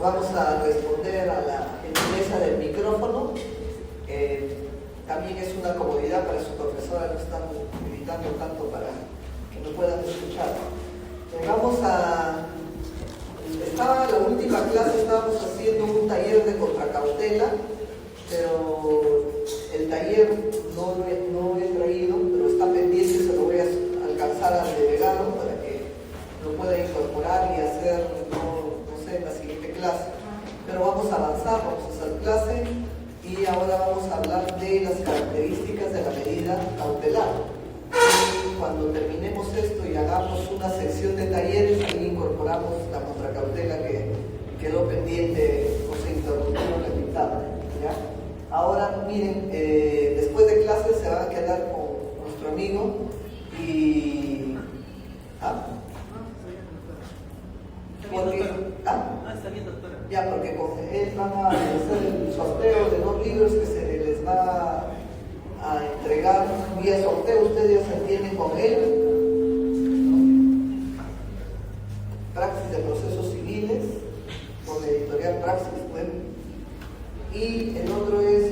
Vamos a responder a la gentileza del micrófono. También es una comodidad para su profesora, no están gritando tanto para que no puedan escuchar. Estaba la última clase, estábamos haciendo un taller de contracautela, pero el taller no lo he traído, pero está pendiente, se lo voy a alcanzar al delegado para que lo pueda incorporar y hacer, no sé, en la siguiente clase. Pero vamos a avanzar, vamos a hacer clase y ahora vamos a hablar de las características de la medida cautelar. Y cuando terminemos esto y hagamos una sección de talleres, ahí incorporamos la contracautela que quedó pendiente o se interrumpió la mitad, ¿ya? Ahora, miren, después de clase se van a quedar con nuestro amigo y... Está bien, doctora. Ya, porque con él van a hacer el sorteo de 2 libros que se les va a entregar vía sorteo. Ustedes ya se entienden con él. Praxis de procesos civiles, por la editorial Praxis. Bueno. Y el otro es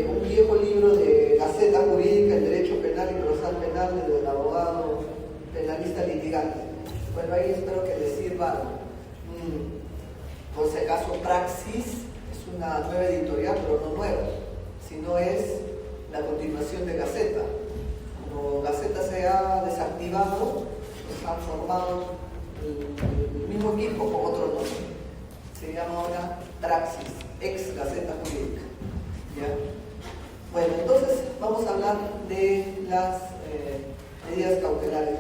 un viejo libro de Gaceta Jurídica, el Derecho Penal y Procesal Penal del abogado penalista litigante. Bueno, ahí espero que les sirva. Por si acaso, Praxis es una nueva editorial, pero no nueva, sino es la continuación de Gaceta. Como Gaceta se ha desactivado, pues han formado el mismo equipo con otro nombre. Se llama ahora Praxis, ex Gaceta Jurídica. ¿Ya? Bueno, entonces vamos a hablar de las medidas cautelares.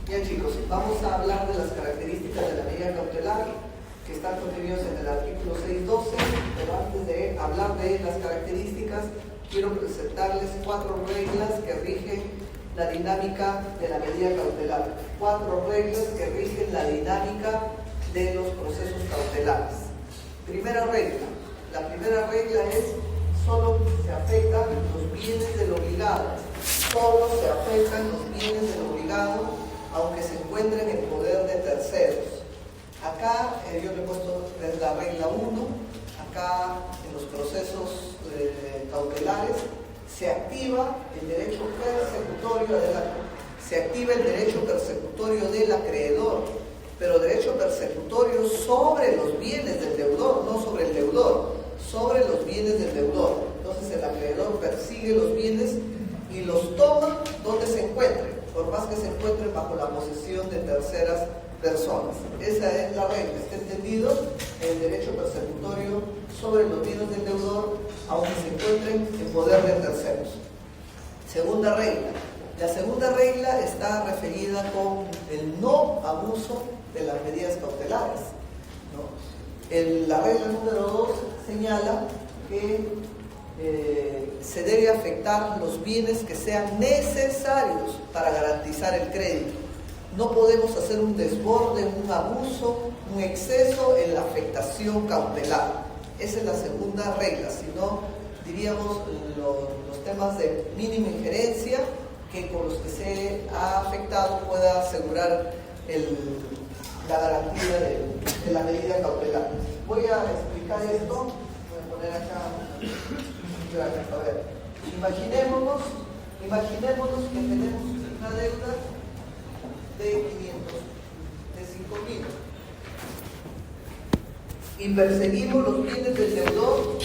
Bien, chicos, vamos a hablar de las características de la medida cautelar que están contenidas en el artículo 612, pero antes de hablar de las características quiero presentarles 4 reglas que rigen la dinámica de la medida cautelar. 4 reglas que rigen la dinámica de los procesos cautelares. Primera regla. La primera regla es: solo se afectan los bienes del obligado. Solo se afectan los bienes del obligado aunque se encuentren en poder de terceros. Acá yo le he puesto la regla 1. Acá en los procesos cautelares se activa el derecho persecutorio del acreedor, pero derecho persecutorio sobre los bienes del deudor, no sobre el deudor, sobre los bienes del deudor. Entonces el acreedor persigue los bienes y los toma donde se encuentren. por más que se encuentren bajo la posesión de terceras personas. Esa es la regla, está entendido el derecho persecutorio sobre los bienes del deudor, aunque se encuentren en poder de terceros. Segunda regla. La segunda regla está referida con el no abuso de las medidas cautelares, ¿no? La regla número 2 señala que se debe afectar los bienes que sean necesarios para garantizar el crédito. No podemos hacer un desborde, un abuso, un exceso en la afectación cautelar. Esa es la segunda regla, si no diríamos los temas de mínima injerencia que con los que se ha afectado pueda asegurar la garantía de la medida cautelar. Voy a explicar esto, voy a poner acá un gráfico. A ver, imaginémonos que tenemos una deuda de 500, de 5.000 y perseguimos los bienes del deudor. ¿Y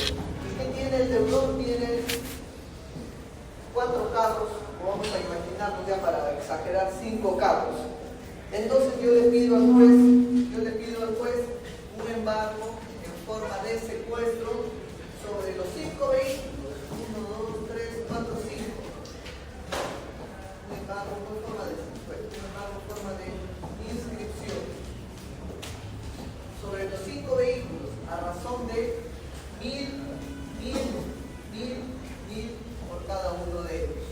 qué tiene el deudor? Tiene 4 carros, o vamos a imaginarnos ya para exagerar 5 carros. Entonces yo le pido al juez un embargo en forma de secuestro sobre los 5 vehículos, 1, 2, 3, 4, 5. Un embargo en forma de secuestro, un embargo en forma de inscripción sobre los 5 vehículos a razón de 1.000 por cada uno de ellos.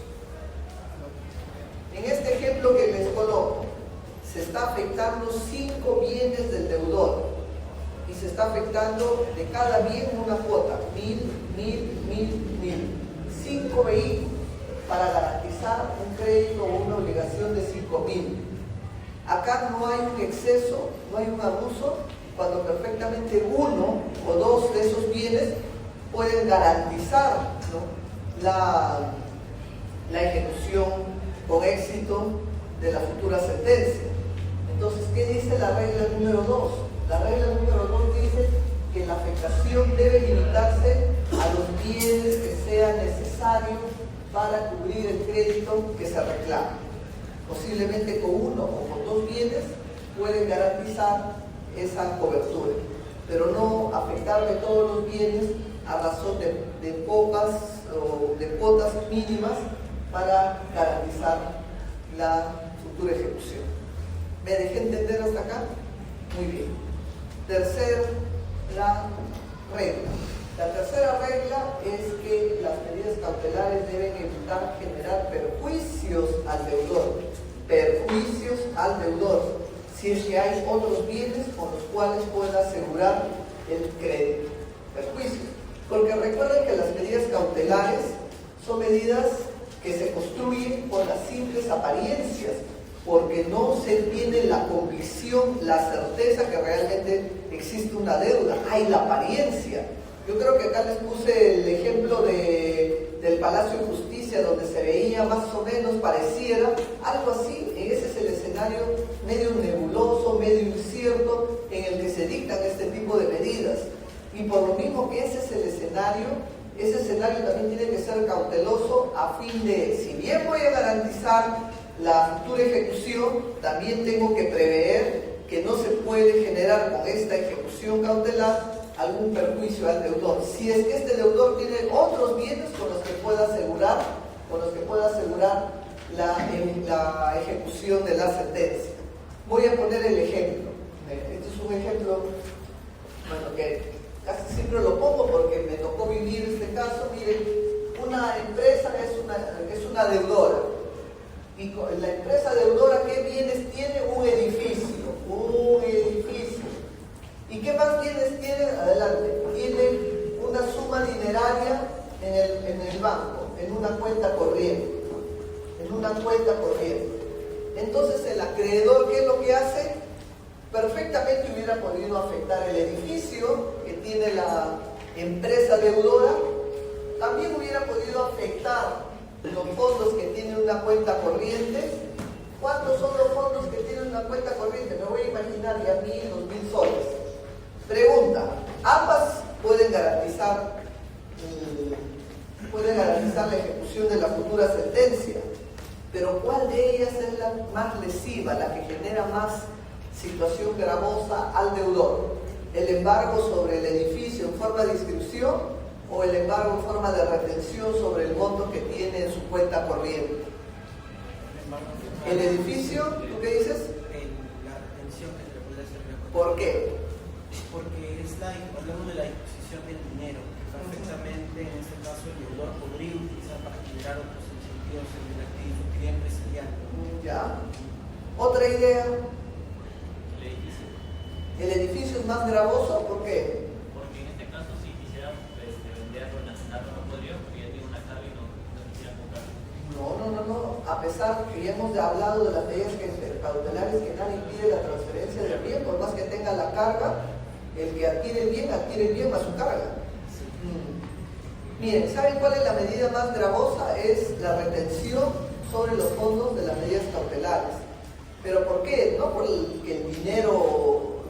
En este ejemplo que les coloco, se está afectando 5 bienes del deudor y se está afectando de cada bien una cuota, 1.000. 5 vehículos para garantizar un crédito o una obligación de 5.000. Acá no hay un exceso, no hay un abuso, cuando perfectamente uno o dos de esos bienes pueden garantizar, ¿no?, la ejecución con éxito de la futura sentencia. Entonces, ¿qué dice la regla número 2? La regla número 2 dice que la afectación debe limitarse a los bienes que sean necesarios para cubrir el crédito que se reclama. Posiblemente con uno o con 2 bienes pueden garantizar esa cobertura, pero no afectarle todos los bienes a razón de pocas o de cuotas mínimas para garantizar la futura ejecución. ¿Me dejé entender hasta acá? Muy bien. Tercera regla. La tercera regla es que las medidas cautelares deben evitar generar perjuicios al deudor. Perjuicios al deudor, si es que hay otros bienes con los cuales pueda asegurar el crédito. Perjuicios. Porque recuerden que las medidas cautelares son medidas que se construyen por las simples apariencias, porque no se tiene la convicción, la certeza que realmente existe una deuda. Hay la apariencia. Yo creo que acá les puse el ejemplo del Palacio de Justicia, donde se veía más o menos, pareciera algo así. Ese es el escenario medio nebuloso, medio incierto, en el que se dictan este tipo de medidas. Y por lo mismo que ese es el escenario, ese escenario también tiene que ser cauteloso a fin de, si bien voy a garantizar la futura ejecución, también tengo que prever que no se puede generar con esta ejecución cautelar algún perjuicio al deudor. Si es que este deudor tiene otros bienes con los que pueda asegurar la ejecución de la sentencia. Voy a poner el ejemplo. Este es un ejemplo, bueno, que casi siempre lo pongo porque me tocó vivir este caso. Miren, una empresa es una deudora. Y la empresa deudora, ¿qué bienes tiene? Un edificio. ¿Y qué más bienes tiene? Adelante. Tiene una suma dineraria en el banco, en una cuenta corriente. Entonces el acreedor, ¿qué es lo que hace? Perfectamente hubiera podido afectar el edificio que tiene la empresa deudora, también hubiera podido afectar los fondos que tienen una cuenta corriente. ¿Cuántos son los fondos que tienen una cuenta corriente? Me voy a imaginar ya 1.000, 2.000 soles. Pregunta, ambas pueden garantizar la ejecución de la futura sentencia, pero ¿cuál de ellas es más lesiva, la que genera más situación gravosa al deudor? ¿El embargo sobre el edificio en forma de inscripción o el embargo en forma de retención sobre el monto que tiene en su cuenta corriente? ¿El edificio? ¿Tú qué dices? La retención que se le puede hacer. ¿Por qué? Porque hablamos de la disposición del dinero, que perfectamente en este caso el deudor podría utilizar para generar otros incentivos en el activo actividad empresarial. ¿Ya? ¿Otra idea? ¿El edificio es más gravoso? ¿Por qué? Porque en este caso, si quisiera venderlo, nacional, no podría, porque ya tiene una carga y no quisiera comprar. No. A pesar que ya hemos hablado de las medidas cautelares que nada impide la transferencia del bien, por más que tenga la carga, el que adquiere el bien más su carga. Miren, ¿saben cuál es la medida más gravosa? Es la retención sobre los fondos de las medidas cautelares. ¿Pero por qué? No porque el dinero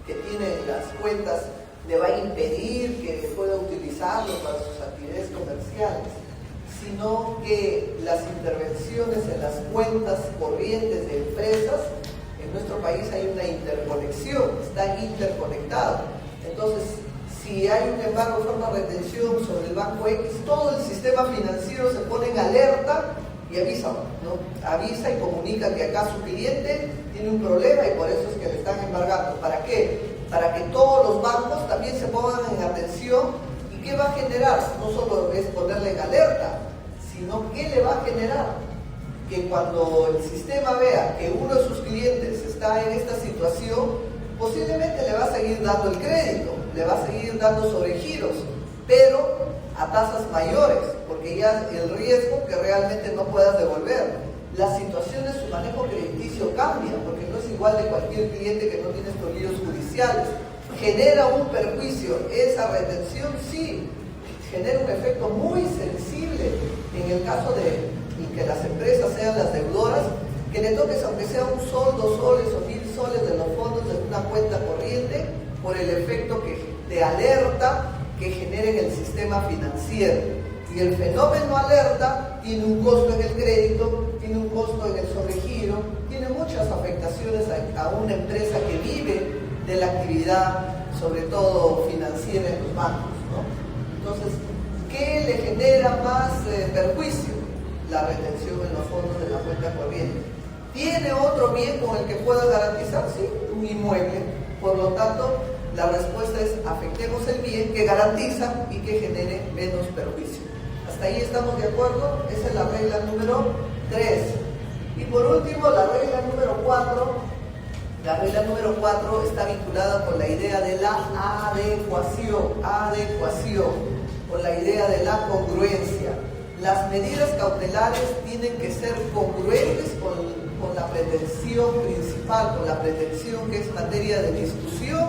que tiene en las cuentas le va a impedir que pueda utilizarlo para sus actividades comerciales, sino que las intervenciones en las cuentas corrientes de empresas, en nuestro país hay una interconexión, está interconectado. Entonces, si hay un embargo de forma de retención sobre el banco X, todo el sistema financiero se pone en alerta y avisa, ¿no? Avisa y comunica que acá su cliente tiene un problema y por eso es que le están embargando. ¿Para qué? Para que todos los bancos también se pongan en atención. ¿Y qué va a generar? No solo es ponerle en alerta, sino ¿qué le va a generar? Que cuando el sistema vea que uno de sus clientes está en esta situación, posiblemente le va a seguir dando el crédito, le va a seguir dando sobregiros, pero a tasas mayores, porque ya el riesgo que realmente no puedas devolver. La situación de su manejo crediticio cambia, porque no es igual de cualquier cliente que no tiene estos líos judiciales. ¿Genera un perjuicio esa retención? Sí, genera un efecto muy sensible en el caso de que las empresas sean las deudoras, que le toques aunque sea un sol, 2 soles o 1000 soles de los fondos de una cuenta corriente por el efecto de alerta que genera en el sistema financiero. Y el fenómeno alerta tiene un costo en el crédito, tiene un costo en el sobregiro, tiene muchas afectaciones a una empresa que vive de la actividad, sobre todo financiera en los bancos, ¿no? Entonces, ¿qué le genera más perjuicio? La retención en los fondos de la cuenta corriente. ¿Tiene otro bien con el que pueda garantizar? Sí, un inmueble. Por lo tanto, la respuesta es afectemos el bien que garantiza y que genere menos perjuicio. ¿Hasta ahí estamos de acuerdo? Esa es la regla número 3. Y por último, la regla número 4. La regla número 4 está vinculada con la idea de la adecuación, con la idea de la congruencia. Las medidas cautelares tienen que ser congruentes con la pretensión principal, con la pretensión que es materia de discusión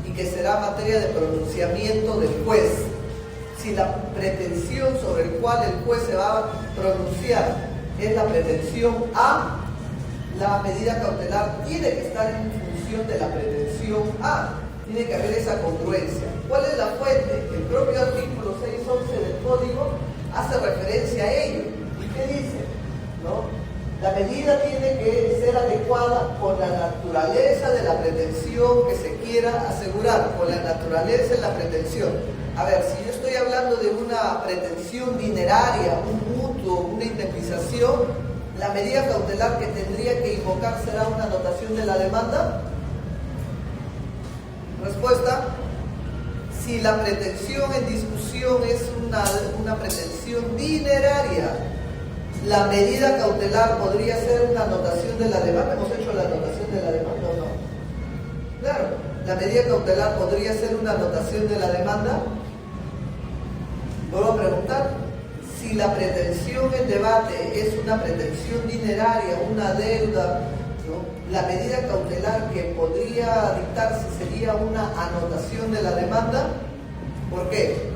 y que será materia de pronunciamiento del juez. Si la pretensión sobre el cual el juez se va a pronunciar es la pretensión A, la medida cautelar tiene que estar en función de la pretensión A. Tiene que haber esa congruencia. ¿Cuál es la fuente? El propio artículo 611 del Código hace referencia a ello. ¿Y qué dice? ¿No? La medida tiene que ser adecuada con la naturaleza de la pretensión que se quiera asegurar, con la naturaleza de la pretensión. A ver, si yo estoy hablando de una pretensión dineraria, un mutuo, una indemnización, la medida cautelar que tendría que invocar será una anotación de la demanda. Respuesta: si la pretensión en discusión es una pretensión dineraria, la medida cautelar podría ser una anotación de la demanda. ¿Hemos hecho la anotación de la demanda o no? Claro, la medida cautelar podría ser una anotación de la demanda. Vuelvo a preguntar, si la pretensión en debate es una pretensión dineraria, una deuda, ¿no? La medida cautelar que podría dictarse sería una anotación de la demanda. ¿Por qué?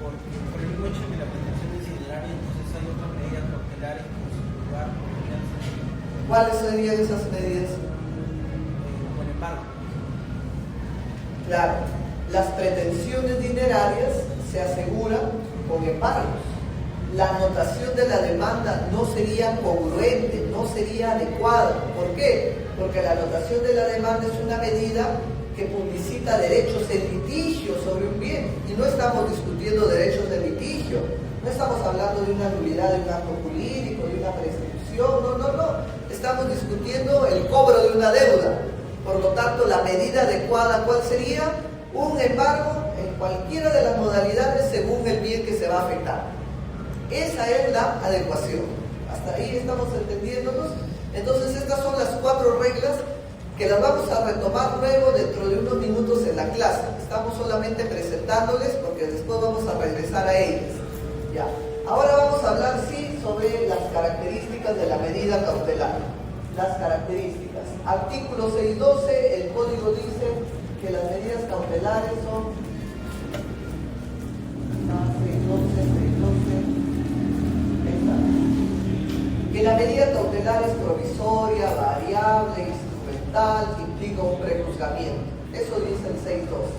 Porque por el hecho de que la pretensión es dineraria, entonces hay otras medidas cautelares que en su lugar podrían ser. ¿Cuáles serían esas medidas? Con embargo. Claro, las pretensiones dinerarias se aseguran con embargos. la anotación de la demanda no sería congruente, no sería adecuada. ¿Por qué? Porque la anotación de la demanda es una medida que publicita derechos en litigio sobre un bien, y no estamos discutiendo derechos de litigio, no estamos hablando de una nulidad de un acto jurídico, de una prescripción, no, estamos discutiendo el cobro de una deuda. Por lo tanto, la medida adecuada, ¿cuál sería? Un embargo en cualquiera de las modalidades según el bien que se va a afectar. Esa es la adecuación. Hasta ahí estamos entendiéndonos. Entonces, estas son las 4 reglas que las vamos a retomar luego dentro de unos minutos en la clase. Estamos solamente presentándoles porque después vamos a regresar a ellas. Ya. Ahora vamos a hablar, sí, sobre las características de la medida cautelar. Las características. Artículo 612, el código dice que las medidas cautelares son 612, que la medida cautelar es provisoria, variable, instrumental, implica un prejuzgamiento. Eso dice el 612.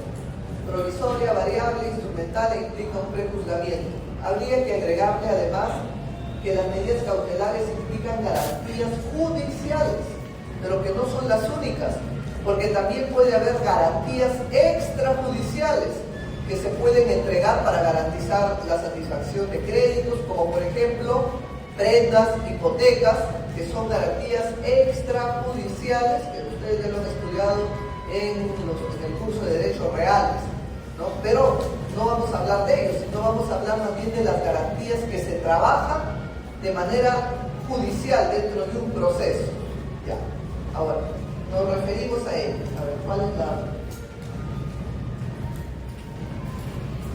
Provisoria, variable, instrumental e implica un prejuzgamiento. Habría que agregarle además que las medidas cautelares implican garantías judiciales, pero que no son las únicas, porque también puede haber garantías extrajudiciales que se pueden entregar para garantizar la satisfacción de créditos, como por ejemplo prendas, hipotecas, que son garantías extrajudiciales, que ustedes ya lo han estudiado en el curso de Derechos Reales, ¿no? Pero no vamos a hablar de ellos, sino vamos a hablar más bien de las garantías que se trabajan de manera judicial dentro de un proceso. Ya. Ahora, nos referimos a ello. A ver, ¿cuál es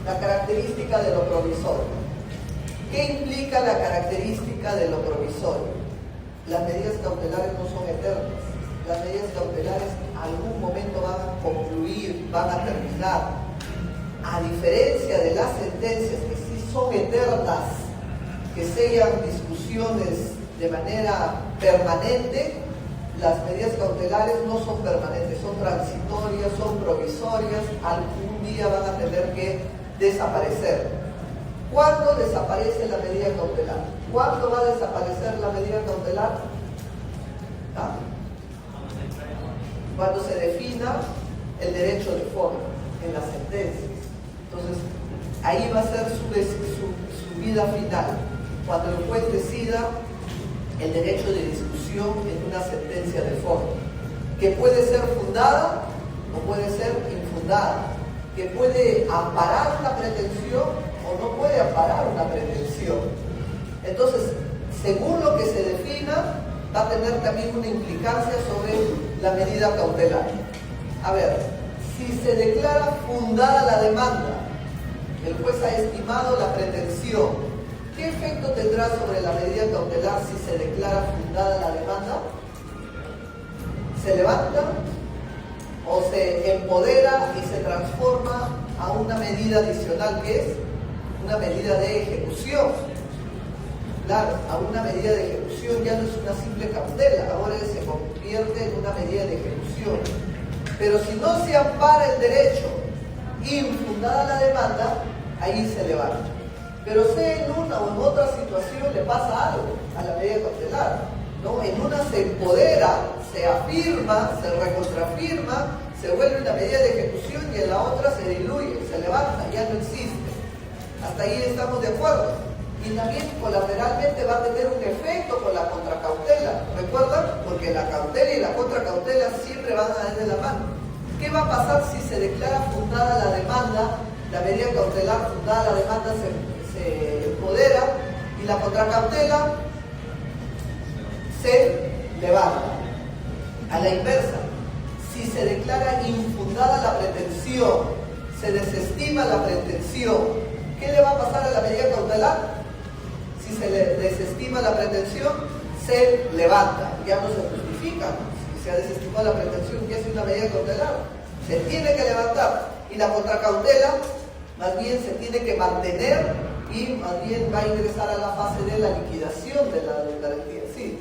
la característica de lo provisorio? ¿Qué implica la característica de lo provisorio? Las medidas cautelares no son eternas. Las medidas cautelares en algún momento van a concluir, van a terminar. A diferencia de las sentencias que sí son eternas, que sellan discusiones de manera permanente, las medidas cautelares no son permanentes, son transitorias, son provisorias, algún día van a tener que desaparecer. ¿Cuándo desaparece la medida cautelar? ¿Cuándo va a desaparecer la medida cautelar? ¿Ah? Cuando se defina el derecho de forma en las sentencias. Entonces, ahí va a ser su vida final, cuando el juez decida el derecho de discusión en una sentencia de forma, que puede ser fundada o puede ser infundada, que puede amparar una pretensión o no puede amparar una pretensión. Entonces, según lo que se defina, va a tener también una implicancia sobre la medida cautelar. A ver, si se declara fundada la demanda, el juez ha estimado la pretensión, ¿qué efecto tendrá sobre la medida cautelar si se declara fundada la demanda? ¿Se levanta o se empodera y se transforma a una medida adicional que es una medida de ejecución? Claro, a una medida de ejecución ya no es una simple cautela, ahora se convierte en una medida de ejecución. Pero si no se ampara el derecho infundada la demanda, ahí se levanta. Pero si en una o en otra situación le pasa algo a la medida cautelar, ¿no? En una se empodera, se afirma, se recontrafirma, se vuelve una medida de ejecución, y en la otra se diluye, se levanta, ya no existe. Hasta ahí estamos de acuerdo. Y también colateralmente va a tener un efecto con la contracautela. ¿Recuerdan? Porque la cautela y la contracautela siempre van a ir de la mano. ¿Qué va a pasar si se declara fundada la demanda? La medida cautelar fundada la demanda se empodera y la contracautela se levanta. A la inversa, si se declara infundada la pretensión, se desestima la pretensión, ¿qué le va a pasar a la medida cautelar? Si se le desestima la pretensión, se levanta, ya no se justifica, ¿no? Si se ha desestimado la pretensión, ¿qué es una medida cautelar? Se tiene que levantar, y la contracautela más bien se tiene que mantener y más bien va a ingresar a la fase de la liquidación de la garantía. Sí.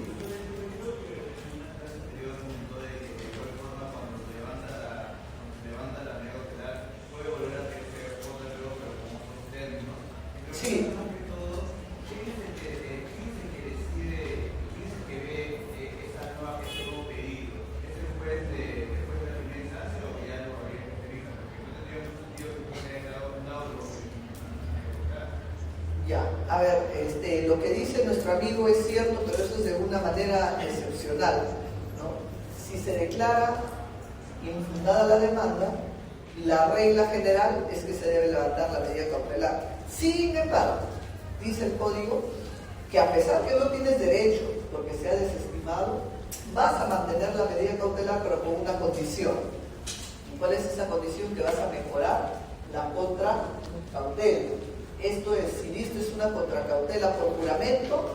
Sí. A ver, lo que dice nuestro amigo es cierto, pero eso es de una manera excepcional, ¿no? Si se declara infundada la demanda, la regla general es que se debe levantar la medida cautelar. Sin embargo, dice el código que a pesar que no tienes derecho porque se ha desestimado, vas a mantener la medida cautelar, pero con una condición. ¿Y cuál es esa condición? Que vas a mejorar la contracautela. Esto es, si diste una contracautela por juramento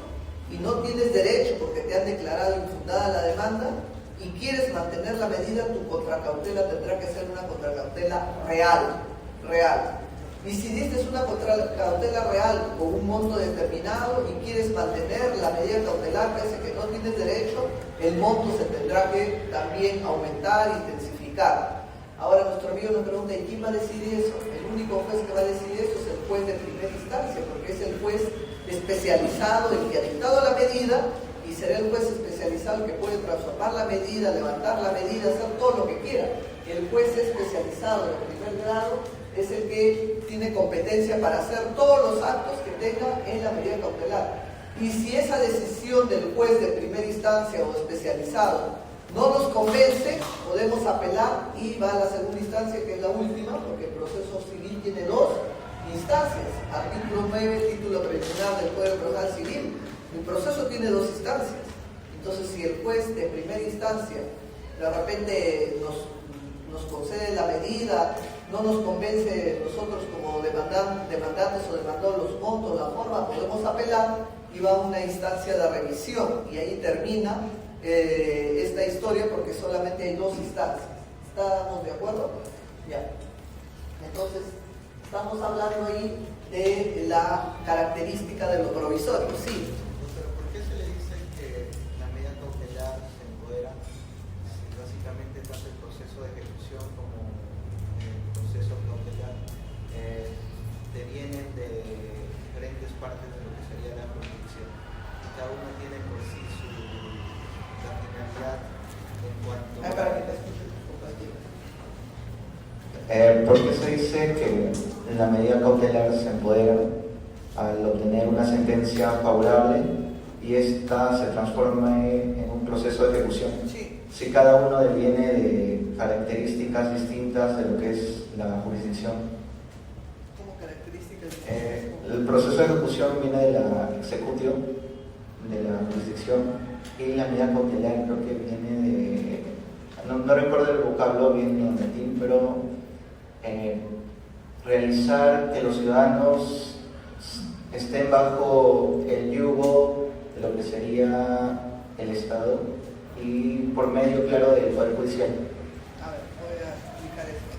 y no tienes derecho porque te han declarado infundada la demanda y quieres mantener la medida, tu contracautela tendrá que ser una contracautela real. Y si diste una contracautela real con un monto determinado y quieres mantener la medida cautelar, pese que no tienes derecho, el monto se tendrá que también aumentar, intensificar. Ahora nuestro amigo nos pregunta, ¿y quién va a decidir eso? El único juez que va a decidir eso es el juez de primera instancia, porque es el juez especializado, el que ha dictado la medida, y será el juez especializado que puede transformar la medida, levantar la medida, hacer todo lo que quiera. El juez especializado de primer grado es el que tiene competencia para hacer todos los actos que tenga en la medida cautelar. Y si esa decisión del juez de primera instancia o especializado no nos convence, podemos apelar y va a la segunda instancia, que es la última, porque el proceso civil tiene dos instancias. Artículo 9, título preliminar del Código Procesal Civil. El proceso tiene dos instancias. Entonces, si el juez de primera instancia de repente nos concede la medida, no nos convence nosotros como demandantes o demandadores los montos, la forma, podemos apelar y va a una instancia de revisión y ahí termina esta historia, porque solamente hay dos instancias. ¿Estamos de acuerdo? Ya. Entonces, estamos hablando ahí de la característica de lo provisorio, sí. Pero ¿por qué se le dice que la medida cautelar se empodera si básicamente tanto el proceso de ejecución como el proceso cautelar devienen de diferentes partes de lo que sería la jurisdicción? Cada uno tiene por sí su finalidad en cuanto a... ¿Por qué se dice que la medida cautelar se empodera al obtener una sentencia favorable y esta se transforma en un proceso de ejecución? Sí. Si cada uno deviene de características distintas de lo que es la jurisdicción. ¿Cómo características? El proceso de ejecución viene de la execución de la jurisdicción y la medida cautelar creo que viene de... No recuerdo el vocablo bien en latín, pero realizar que los ciudadanos estén bajo el yugo de lo que sería el Estado y por medio, claro, del Poder Judicial. A ver, voy a explicar esto.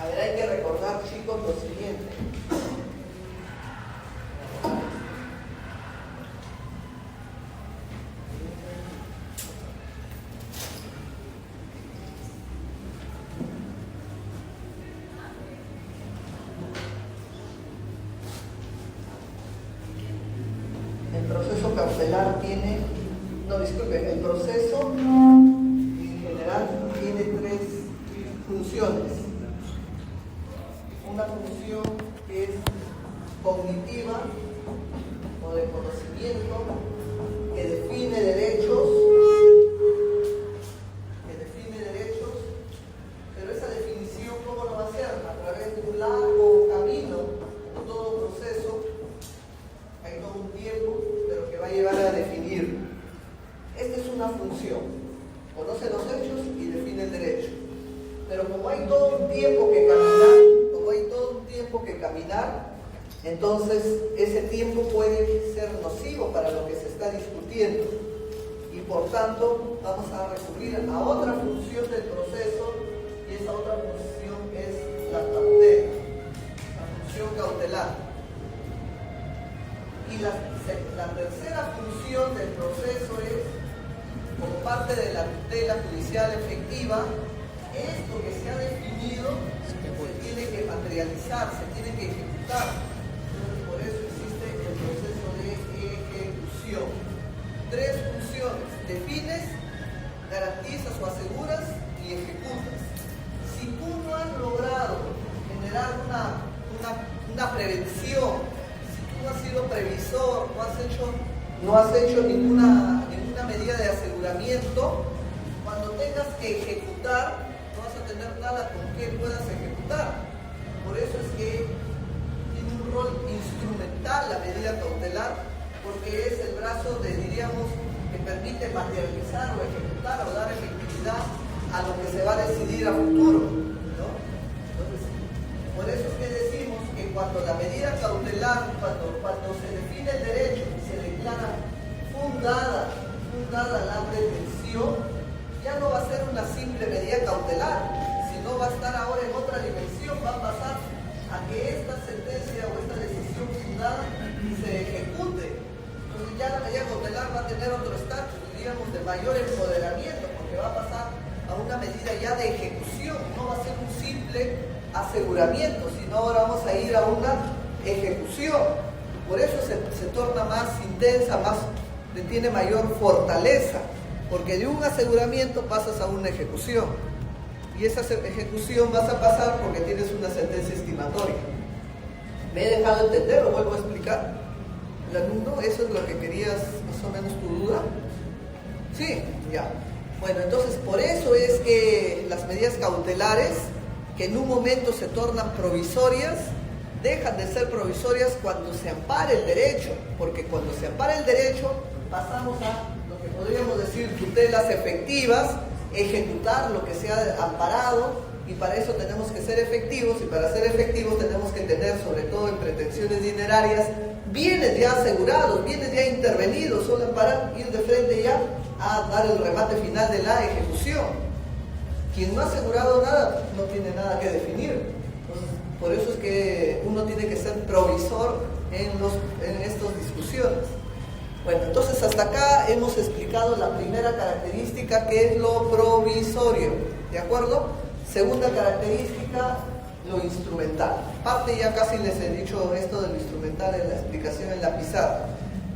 A ver, hay que recordar, chicos, lo siguiente. El proceso cautelar tiene, el proceso en general tiene tres funciones. Una función que es cognitiva o de conocimiento, que define derechos, pero esa definición, ¿cómo lo va a hacer? A través de un largo camino, como todo proceso. Hay todo un tiempo, pero que va a llevar a definir. Esta es una función. Conoce los hechos y define el derecho. Pero como hay todo un tiempo que caminar, entonces ese tiempo puede ser nocivo para lo que se está discutiendo. Y por tanto, vamos a recurrir a otra función del proceso, y esa otra función es la cautela, la función cautelar. Y la tercera función del proceso es, como parte de la tutela judicial efectiva, esto que se ha definido se tiene que materializar, se tiene que ejecutar. Entonces, por eso existe el proceso de ejecución. Tres funciones: defines, garantizas o aseguras y ejecutas. Si tú no has logrado generar una prevención, si tú no has sido sido previsor, no has hecho ninguna medida de aseguramiento, cuando tengas que ejecutar, no vas a tener nada con que puedas ejecutar. Por eso es que tiene un rol instrumental la medida cautelar, porque es el brazo diríamos, que permite materializar o ejecutar o dar efectividad a lo que se va a decidir a futuro, ¿no? Entonces, por eso es que decimos que cuando la medida cautelar, cuando se define el derecho y se declara fundada la pretensión, ya no va a ser una simple medida cautelar, sino va a estar ahora en otra dimensión, va a pasar a que esta sentencia o esta decisión fundada se ejecute. Entonces ya la medida cautelar va a tener otro estatus, diríamos, de mayor empoderamiento, porque va a pasar a una medida ya de ejecución, no va a ser un simple aseguramiento, sino ahora vamos a ir a una ejecución. Por eso se torna más intensa, tiene mayor fortaleza, porque de un aseguramiento pasas a una ejecución, y esa ejecución vas a pasar porque tienes una sentencia estimatoria. ¿Me he dejado entender o vuelvo a explicar? ¿El alumno? ¿Eso es lo que querías, más o menos, tu duda? Sí, ya. Bueno, entonces por eso es que las medidas cautelares, que en un momento se tornan provisorias, dejan de ser provisorias cuando se ampara el derecho, porque cuando se ampara el derecho pasamos a lo que podríamos decir tutelas efectivas, ejecutar lo que se ha amparado, y para eso tenemos que ser efectivos, y para ser efectivos tenemos que tener, sobre todo en pretensiones dinerarias, bienes ya asegurados, bienes ya intervenidos, solo para ir de frente ya a dar el remate final de la ejecución. Quien no ha asegurado nada no tiene nada que definir. Entonces, por eso es que uno tiene que ser provisor en estas discusiones. Bueno, entonces hasta acá hemos explicado la primera característica, que es lo provisorio, ¿de acuerdo? Segunda característica, lo instrumental. Parte ya casi les he dicho esto de lo instrumental en la explicación en la pizarra.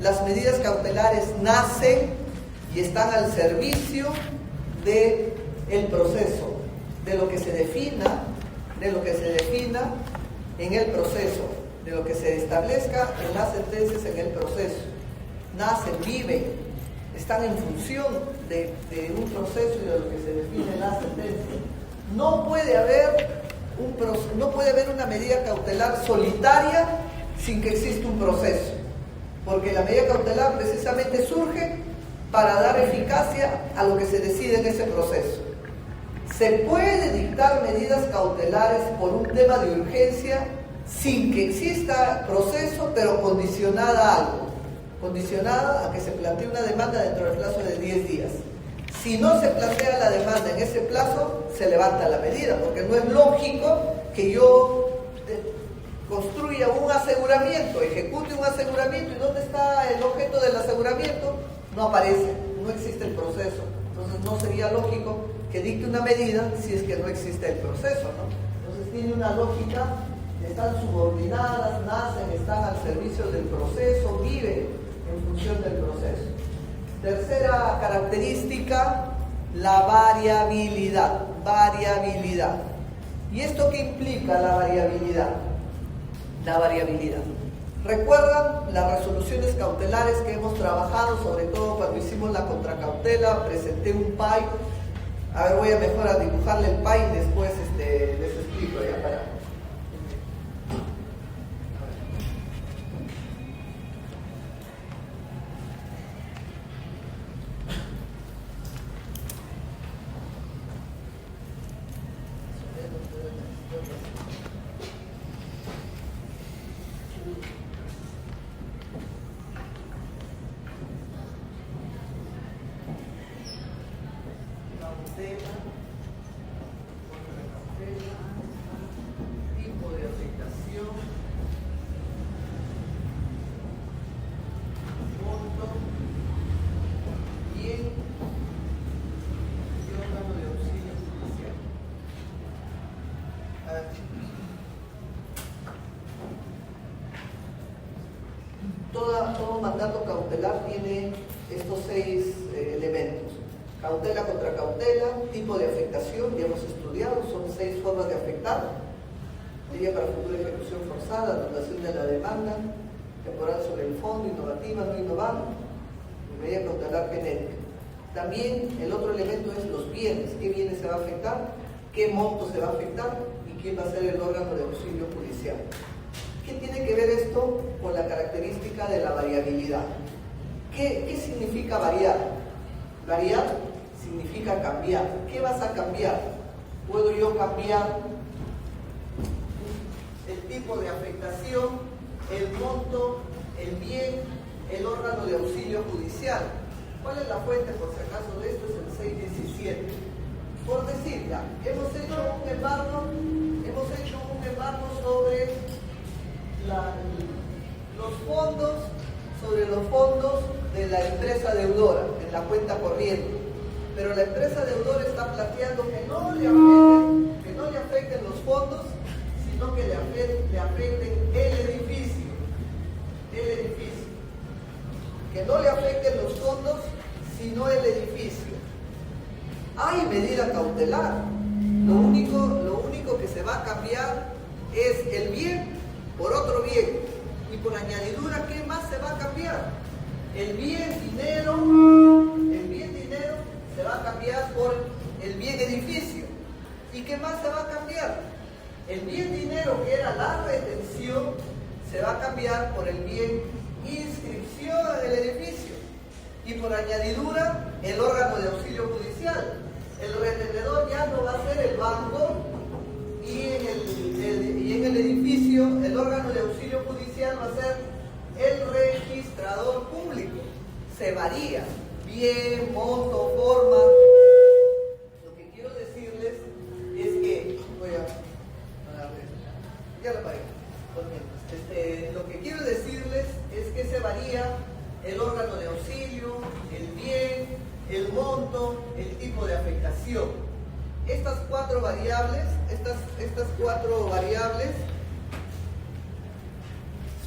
Las medidas cautelares nacen y están al servicio del proceso, de lo que se defina en el proceso, de lo que se establezca en las sentencias en el proceso. Nacen, viven, están en función de un proceso y de lo que se define en la sentencia. No puede haber una medida cautelar solitaria sin que exista un proceso, porque la medida cautelar precisamente surge para dar eficacia a lo que se decide en ese proceso. Se puede dictar medidas cautelares por un tema de urgencia sin que exista proceso, pero condicionada a algo, condicionada a que se plantee una demanda dentro del plazo de 10 días. Si no se plantea la demanda en ese plazo, se levanta la medida, porque no es lógico que yo construya un aseguramiento, ejecute un aseguramiento, y ¿dónde está el objeto del aseguramiento? No aparece, no existe el proceso. Entonces no sería lógico que dicte una medida si es que no existe el proceso, ¿no? Entonces tiene una lógica, están subordinadas, nacen, están al servicio del proceso, viven en función del proceso. Tercera característica, la variabilidad. Variabilidad. ¿Y esto qué implica la variabilidad? La variabilidad. ¿Recuerdan las resoluciones cautelares que hemos trabajado, sobre todo cuando hicimos la contracautela? Presenté un PAI. A ver, voy a mejor a dibujarle el PAI y después les explico ya para... tipo de afectación, monto, bien y órgano de auxilio judicial. Todo mandato cautelar tiene estos 6 elementos. Cautela contra cautela, tipo de afectación, ya hemos estudiado, son 6 formas de afectar. Medida para futura ejecución forzada, anulación de la demanda, temporal sobre el fondo, innovativa, no innovable, medida cautelar genética. También el otro elemento es los bienes, qué bienes se va a afectar, qué monto se va a afectar y quién va a ser el órgano de auxilio judicial. ¿Qué tiene que ver esto con la característica de la variabilidad? ¿Qué significa variar? Variar significa cambiar. ¿Qué vas a cambiar? ¿Puedo yo cambiar el tipo de afectación, el monto, el bien, el órgano de auxilio judicial? ¿Cuál es la fuente, por si acaso, de esto? Es el 617. Por decir, ya, hemos hecho un embargo sobre los fondos de la empresa deudora en la cuenta corriente, pero la empresa deudora está planteando que no le afecten los fondos, sino que le afecten el edificio, que no le afecten los fondos, sino el edificio. Hay medida cautelar, lo único que se va a cambiar es el bien por otro bien. Y por añadidura, ¿qué más se va a cambiar? El bien dinero se va a cambiar por el bien edificio. ¿Y qué más se va a cambiar? El bien dinero, que era la retención, se va a cambiar por el bien inscripción del edificio. Y por añadidura, el órgano de auxilio judicial. El retenedor ya no va a ser el banco, y en el edificio el órgano de auxilio judicial va a ser el registrador público. Se varía, bien, monto, forma. Lo que quiero decirles es que lo que quiero decirles es que se varía el órgano de auxilio, el bien, el monto, el tipo de afectación. Estas cuatro variables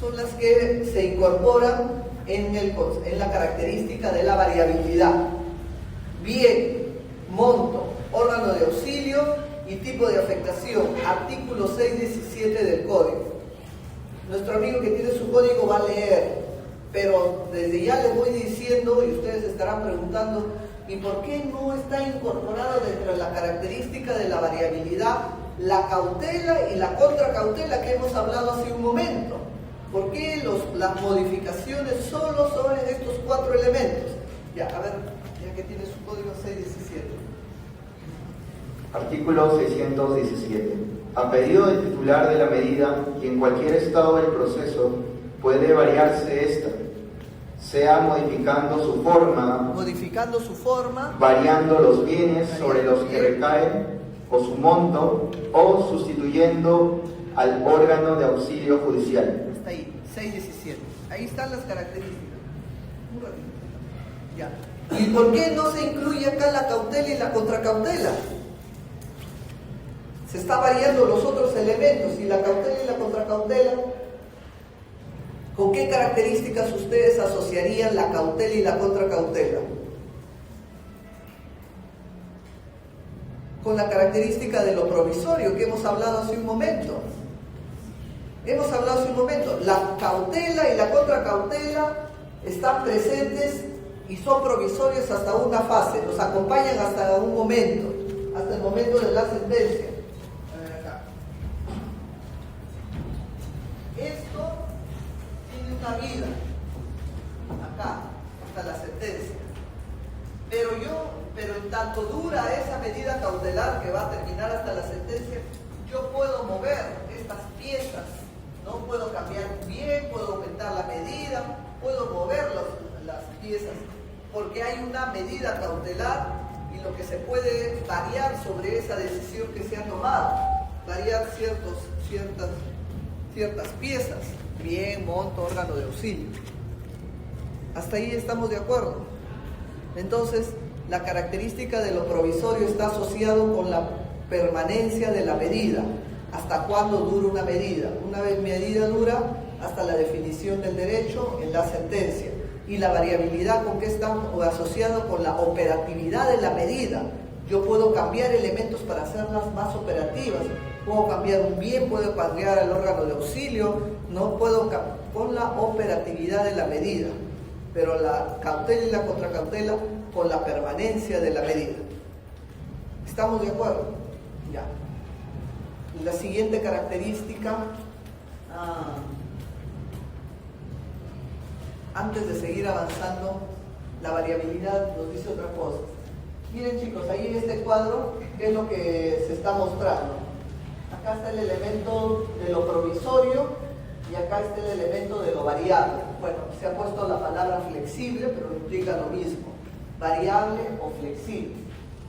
son las que se incorporan en la característica de la variabilidad. Bien, monto, órgano de auxilio y tipo de afectación. Artículo 617 del código. Nuestro amigo que tiene su código va a leer, pero desde ya les voy diciendo, y ustedes estarán preguntando, ¿y por qué no está incorporado dentro de la característica de la variabilidad la cautela y la contracautela que hemos hablado hace un momento? ¿Por qué las modificaciones solo son en estos cuatro elementos? Ya, a ver, ya que tiene su código 617. Artículo 617. A pedido del titular de la medida y en cualquier estado del proceso puede variarse esta, sea modificando su forma, variando los bienes sobre los que recaen o su monto, o sustituyendo al órgano de auxilio judicial. Está ahí, 617. Ahí están las características. Un ratito. Ya. ¿Y por qué no se incluye acá la cautela y la contracautela? Se está variando los otros elementos, y la cautela y la contracautela. ¿Con qué características ustedes asociarían la cautela y la contracautela? Con la característica de lo provisorio que hemos hablado hace un momento. La cautela y la contracautela están presentes y son provisorios hasta una fase, nos acompañan hasta un momento, hasta el momento de la sentencia. A ver acá. Esto tiene una vida, acá, hasta la sentencia. Pero en tanto dura esa medida cautelar que va a terminar hasta la sentencia, yo puedo mover estas piezas, ¿no? Puedo cambiar bien, puedo aumentar la medida, puedo mover las piezas, porque hay una medida cautelar y lo que se puede variar sobre esa decisión que se ha tomado, variar ciertas piezas, bien, monto, órgano de auxilio. Hasta ahí estamos de acuerdo. Entonces, la característica de lo provisorio está asociado con la permanencia de la medida. ¿Hasta cuándo dura una medida? Una vez medida dura hasta la definición del derecho en la sentencia. Y la variabilidad, ¿con qué está asociado? Con la operatividad de la medida. Yo puedo cambiar elementos para hacerlas más operativas. Puedo cambiar un bien, puedo cambiar el órgano de auxilio, ¿no? Puedo con la operatividad de la medida, pero la cautela y la contracautela con la permanencia de la medida. ¿Estamos de acuerdo? Ya. La siguiente característica, antes de seguir avanzando, la variabilidad nos dice otra cosa. Miren chicos, ahí en este cuadro, ¿qué es lo que se está mostrando? Acá está el elemento de lo provisorio y acá está el elemento de lo variable. Bueno, se ha puesto la palabra flexible, pero implica lo mismo, variable o flexible.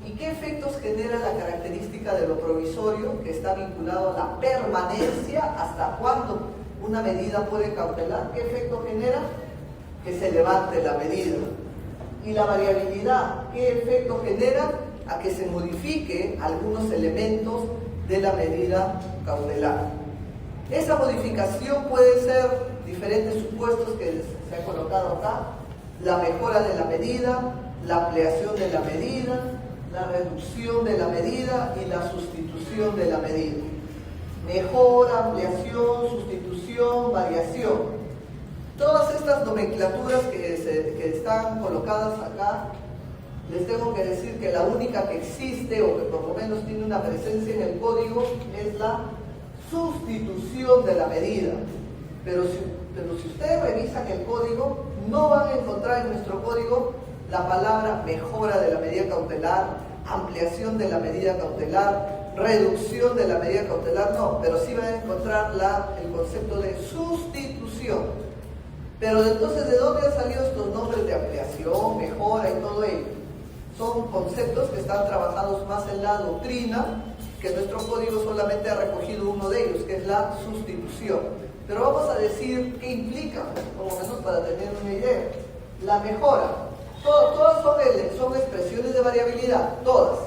¿Y qué efectos genera la característica de lo provisorio, que está vinculado a la permanencia? ¿Hasta cuándo una medida puede cautelar? ¿Qué efecto genera? Que se levante la medida. Y la variabilidad, ¿qué efecto genera? A que se modifique algunos elementos de la medida cautelar. Esa modificación puede ser diferentes supuestos que se han colocado acá: la mejora de la medida, la ampliación de la medida, la reducción de la medida y la sustitución de la medida. Mejora, ampliación, sustitución, variación. Todas estas nomenclaturas que están colocadas acá, les tengo que decir que la única que existe, o que por lo menos tiene una presencia en el código, es la sustitución de la medida. Pero si ustedes revisan el código, no van a encontrar en nuestro código la palabra mejora de la medida cautelar, ampliación de la medida cautelar, reducción de la medida cautelar, no, pero sí van a encontrar el concepto de sustitución. Pero entonces, ¿de dónde han salido estos nombres de ampliación, mejora y todo ello? Son conceptos que están trabajados más en la doctrina, que nuestro código solamente ha recogido uno de ellos, que es la sustitución. Pero vamos a decir qué implica, por lo menos para tener una idea. La mejora, todas son expresiones de variabilidad, todas,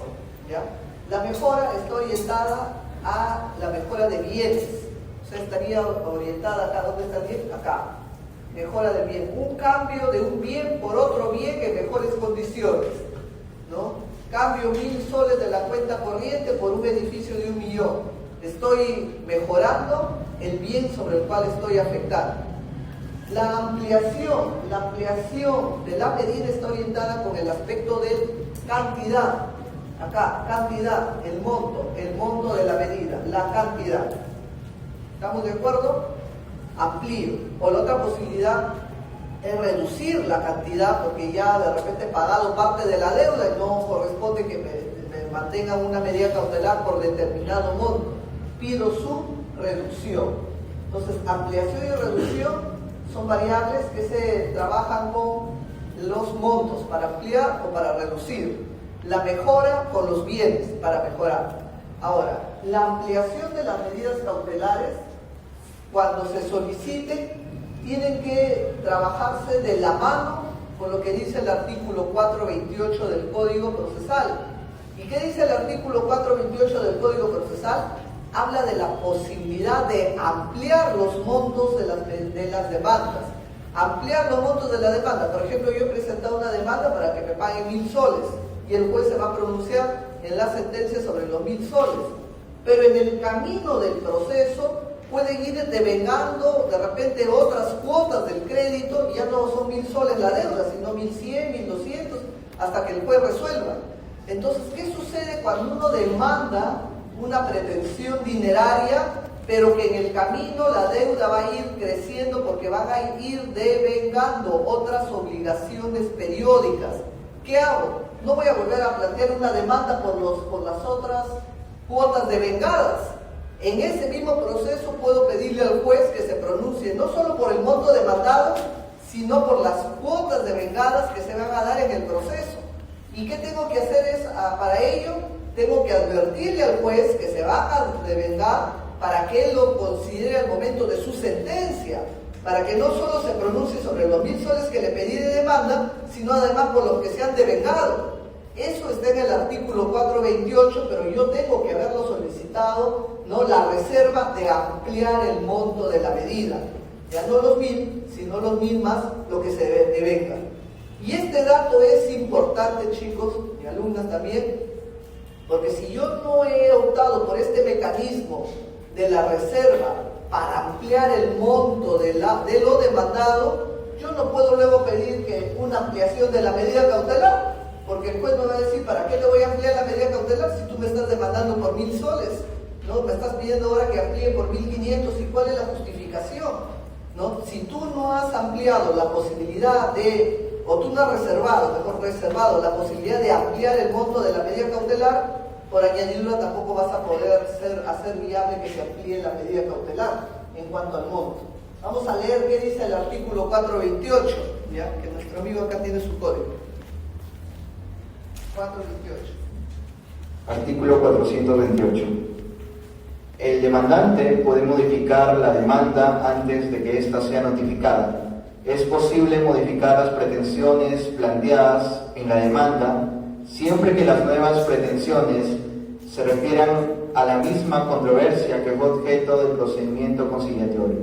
¿ya? La mejora está orientada a la mejora de bienes, o sea, estaría orientada acá. ¿Dónde está el bien? Acá. Mejora del bien, un cambio de un bien por otro bien en mejores condiciones, ¿no? Cambio 1000 soles de la cuenta corriente por un beneficio de 1.000.000. Estoy mejorando el bien sobre el cual estoy afectando. La ampliación de la medida está orientada con el aspecto de cantidad. Acá, cantidad, el monto de la medida, la cantidad. ¿Estamos de acuerdo? Amplío. O la otra posibilidad es reducir la cantidad, porque ya de repente he pagado parte de la deuda y no corresponde que me mantengan una medida cautelar por determinado monto. Pido su reducción. Entonces, ampliación y reducción son variables que se trabajan con los montos para ampliar o para reducir. La mejora con los bienes para mejorar. Ahora, la ampliación de las medidas cautelares, cuando se soliciten, tienen que trabajarse de la mano con lo que dice el artículo 428 del Código Procesal. ¿Y qué dice el artículo 428 del Código Procesal? Habla de la posibilidad de ampliar los montos de las demandas. Ampliar los montos de la demanda. Por ejemplo, yo he presentado una demanda para que me paguen 1.000 soles y el juez se va a pronunciar en la sentencia sobre los 1.000 soles. Pero en el camino del proceso pueden ir devengando de repente otras cuotas del crédito, y ya no son 1.000 soles la deuda, sino 1.100, 1.200, hasta que el juez resuelva. Entonces, ¿qué sucede cuando uno demanda una pretensión dineraria, pero que en el camino la deuda va a ir creciendo porque van a ir devengando otras obligaciones periódicas? ¿Qué hago? No voy a volver a plantear una demanda por las otras cuotas devengadas. En ese mismo proceso puedo pedirle al juez que se pronuncie no solo por el monto demandado, sino por las cuotas devengadas que se van a dar en el proceso. ¿Y qué tengo que hacer para ello? Tengo que advertirle al juez que se va a devengar para que él lo considere al momento de su sentencia, para que no solo se pronuncie sobre los 1.000 soles que le pedí de demanda, sino además por los que se han devengado. Eso está en el artículo 428, pero yo tengo que haberlo solicitado, ¿no?, la reserva de ampliar el monto de la medida. Ya no los 1.000, sino los 1.000 más lo que se devenga. Y este dato es importante, chicos y alumnas también, porque si yo no he optado por este mecanismo de la reserva para ampliar el monto de lo demandado, yo no puedo luego pedir que una ampliación de la medida cautelar, porque el juez me va a decir, ¿para qué le voy a ampliar la medida cautelar si tú me estás demandando por 1.000 soles? ¿No? Me estás pidiendo ahora que amplíe por 1.500, ¿y cuál es la justificación? ¿No? Si tú no has ampliado la posibilidad de, o tú no has reservado la posibilidad de ampliar el monto de la medida cautelar, por añadidura tampoco vas a poder hacer viable que se amplíe la medida cautelar en cuanto al monto. Vamos a leer qué dice el artículo 428, ¿ya? Que nuestro amigo acá tiene su código. 428. Artículo 428. El demandante puede modificar la demanda antes de que ésta sea notificada. Es posible modificar las pretensiones planteadas en la demanda siempre que las nuevas pretensiones se refieran a la misma controversia que fue objeto del procedimiento conciliatorio.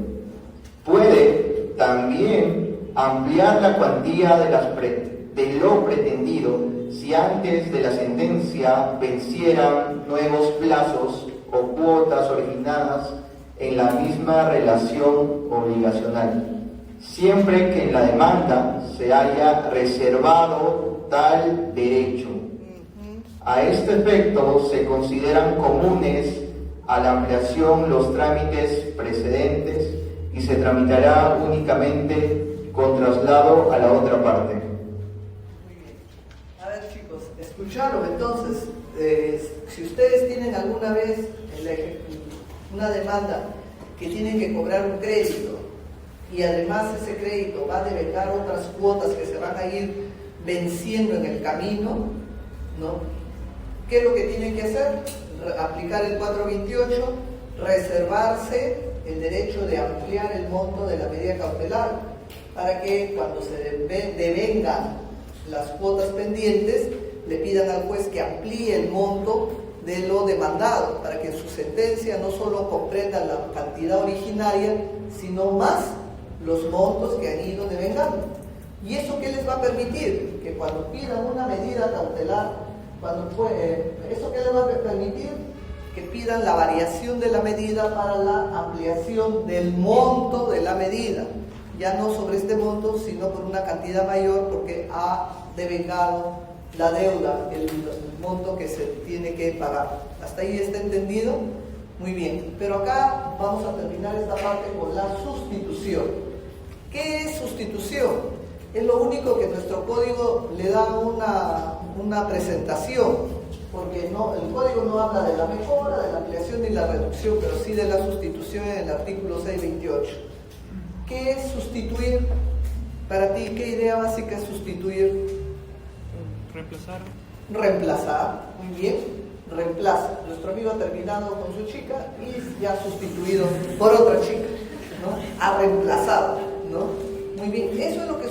Puede también ampliar la cuantía de lo pretendido si antes de la sentencia vencieran nuevos plazos o cuotas originadas en la misma relación obligacional, siempre que en la demanda se haya reservado tal derecho. A este efecto se consideran comunes a la ampliación los trámites precedentes y se tramitará únicamente con traslado a la otra parte. Muy bien. A ver, chicos, escucharon entonces. Si ustedes tienen alguna vez una demanda que tienen que cobrar un crédito y además ese crédito va a devengar otras cuotas que se van a ir venciendo en el camino, ¿no? ¿Qué es lo que tienen que hacer? Aplicar el 428, reservarse el derecho de ampliar el monto de la medida cautelar para que cuando se devengan las cuotas pendientes le pidan al juez que amplíe el monto de lo demandado para que en su sentencia no solo comprenda la cantidad originaria, sino más los montos que han ido devengando. ¿Y eso qué les va a permitir? Que cuando pidan una medida cautelar, ¿eso qué les va a permitir? Que pidan la variación de la medida para la ampliación del monto de la medida, ya no sobre este monto, sino por una cantidad mayor porque ha devengado la deuda, el monto que se tiene que pagar. ¿Hasta ahí está entendido? Muy bien, pero acá vamos a terminar esta parte con la sustitución. ¿Qué es sustitución? Es lo único que nuestro código le da una presentación, porque no, el código no habla de la mejora, de la ampliación ni la reducción, pero sí de la sustitución en el artículo 628. ¿Qué es sustituir? Para ti, ¿qué idea básica es sustituir? Reemplazar, muy bien, reemplaza. Nuestro amigo ha terminado con su chica y ya ha sustituido por otra chica, ¿no? Ha reemplazado, ¿no? Muy bien, eso es lo que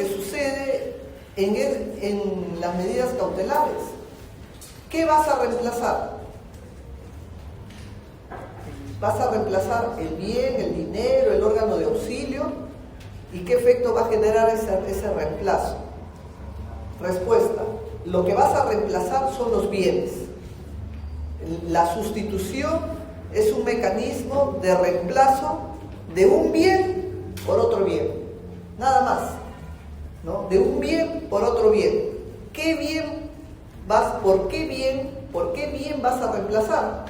sucede en las medidas cautelares. ¿Qué vas a reemplazar? Vas a reemplazar el bien, el dinero, el órgano de auxilio. ¿Y qué efecto va a generar ese reemplazo? Respuesta: lo que vas a reemplazar son los bienes. La sustitución es un mecanismo de reemplazo de un bien por otro bien, nada más, ¿no? De un bien por otro bien. ¿Por qué bien vas a reemplazar?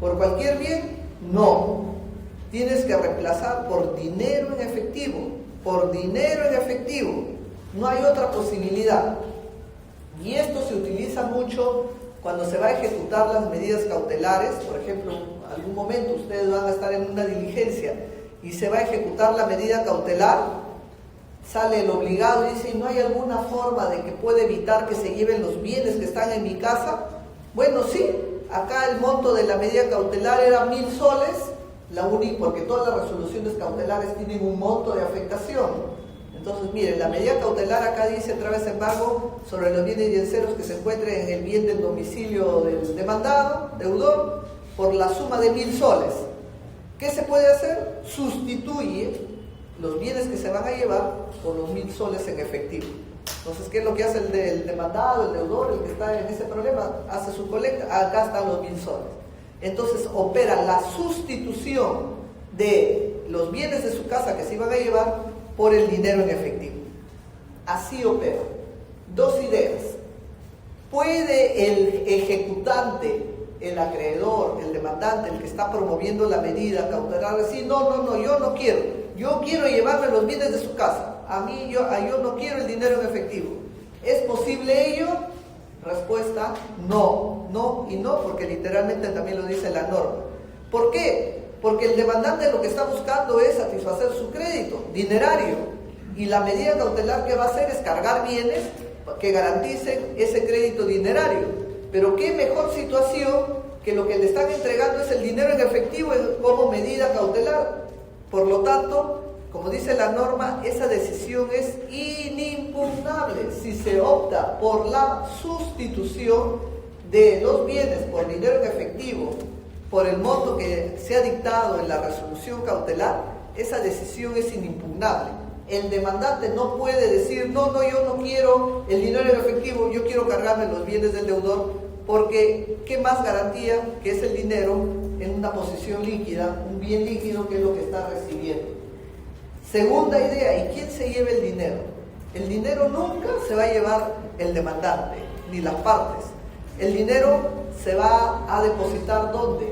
¿Por cualquier bien? No. Tienes que reemplazar por dinero en efectivo, no hay otra posibilidad. Y esto se utiliza mucho cuando se va a ejecutar las medidas cautelares. Por ejemplo, en algún momento ustedes van a estar en una diligencia y se va a ejecutar la medida cautelar, sale el obligado y dice: ¿no hay alguna forma de que pueda evitar que se lleven los bienes que están en mi casa? Bueno, sí, acá el monto de la medida cautelar era 1.000 soles, porque todas las resoluciones cautelares tienen un monto de afectación. Entonces, miren, la medida cautelar acá dice: tras embargo sobre los bienes yenseros que se encuentren en el bien del domicilio del demandado, deudor, por la suma de 1.000 soles. ¿Qué se puede hacer? Sustituye los bienes que se van a llevar por los 1.000 soles en efectivo. Entonces, ¿qué es lo que hace el demandado, el deudor, el que está en ese problema? Hace su colecta, acá están los 1.000 soles. Entonces opera la sustitución de los bienes de su casa que se iban a llevar por el dinero en efectivo. Así opera. Dos ideas. ¿Puede el ejecutante, el acreedor, el demandante, el que está promoviendo la medida cautelar decir, no, yo no quiero, yo quiero llevarme los bienes de su casa, yo no quiero el dinero en efectivo? ¿Es posible ello? Respuesta, no, porque literalmente también lo dice la norma. ¿Por qué? Porque el demandante lo que está buscando es satisfacer su crédito dinerario, y la medida cautelar que va a hacer es cargar bienes que garanticen ese crédito dinerario. Pero qué mejor situación que lo que le están entregando es el dinero en efectivo como medida cautelar. Por lo tanto, como dice la norma, esa decisión es inimpugnable si se opta por la sustitución de los bienes por dinero en efectivo por el monto que se ha dictado en la resolución cautelar. Esa decisión es inimpugnable. El demandante no puede decir, no, yo no quiero el dinero en efectivo, yo quiero cargarme los bienes del deudor, porque ¿qué más garantía que es el dinero en una posición líquida, un bien líquido que es lo que está recibiendo? Segunda idea, ¿y quién se lleva el dinero? El dinero nunca se va a llevar el demandante, ni las partes. El dinero se va a depositar ¿dónde?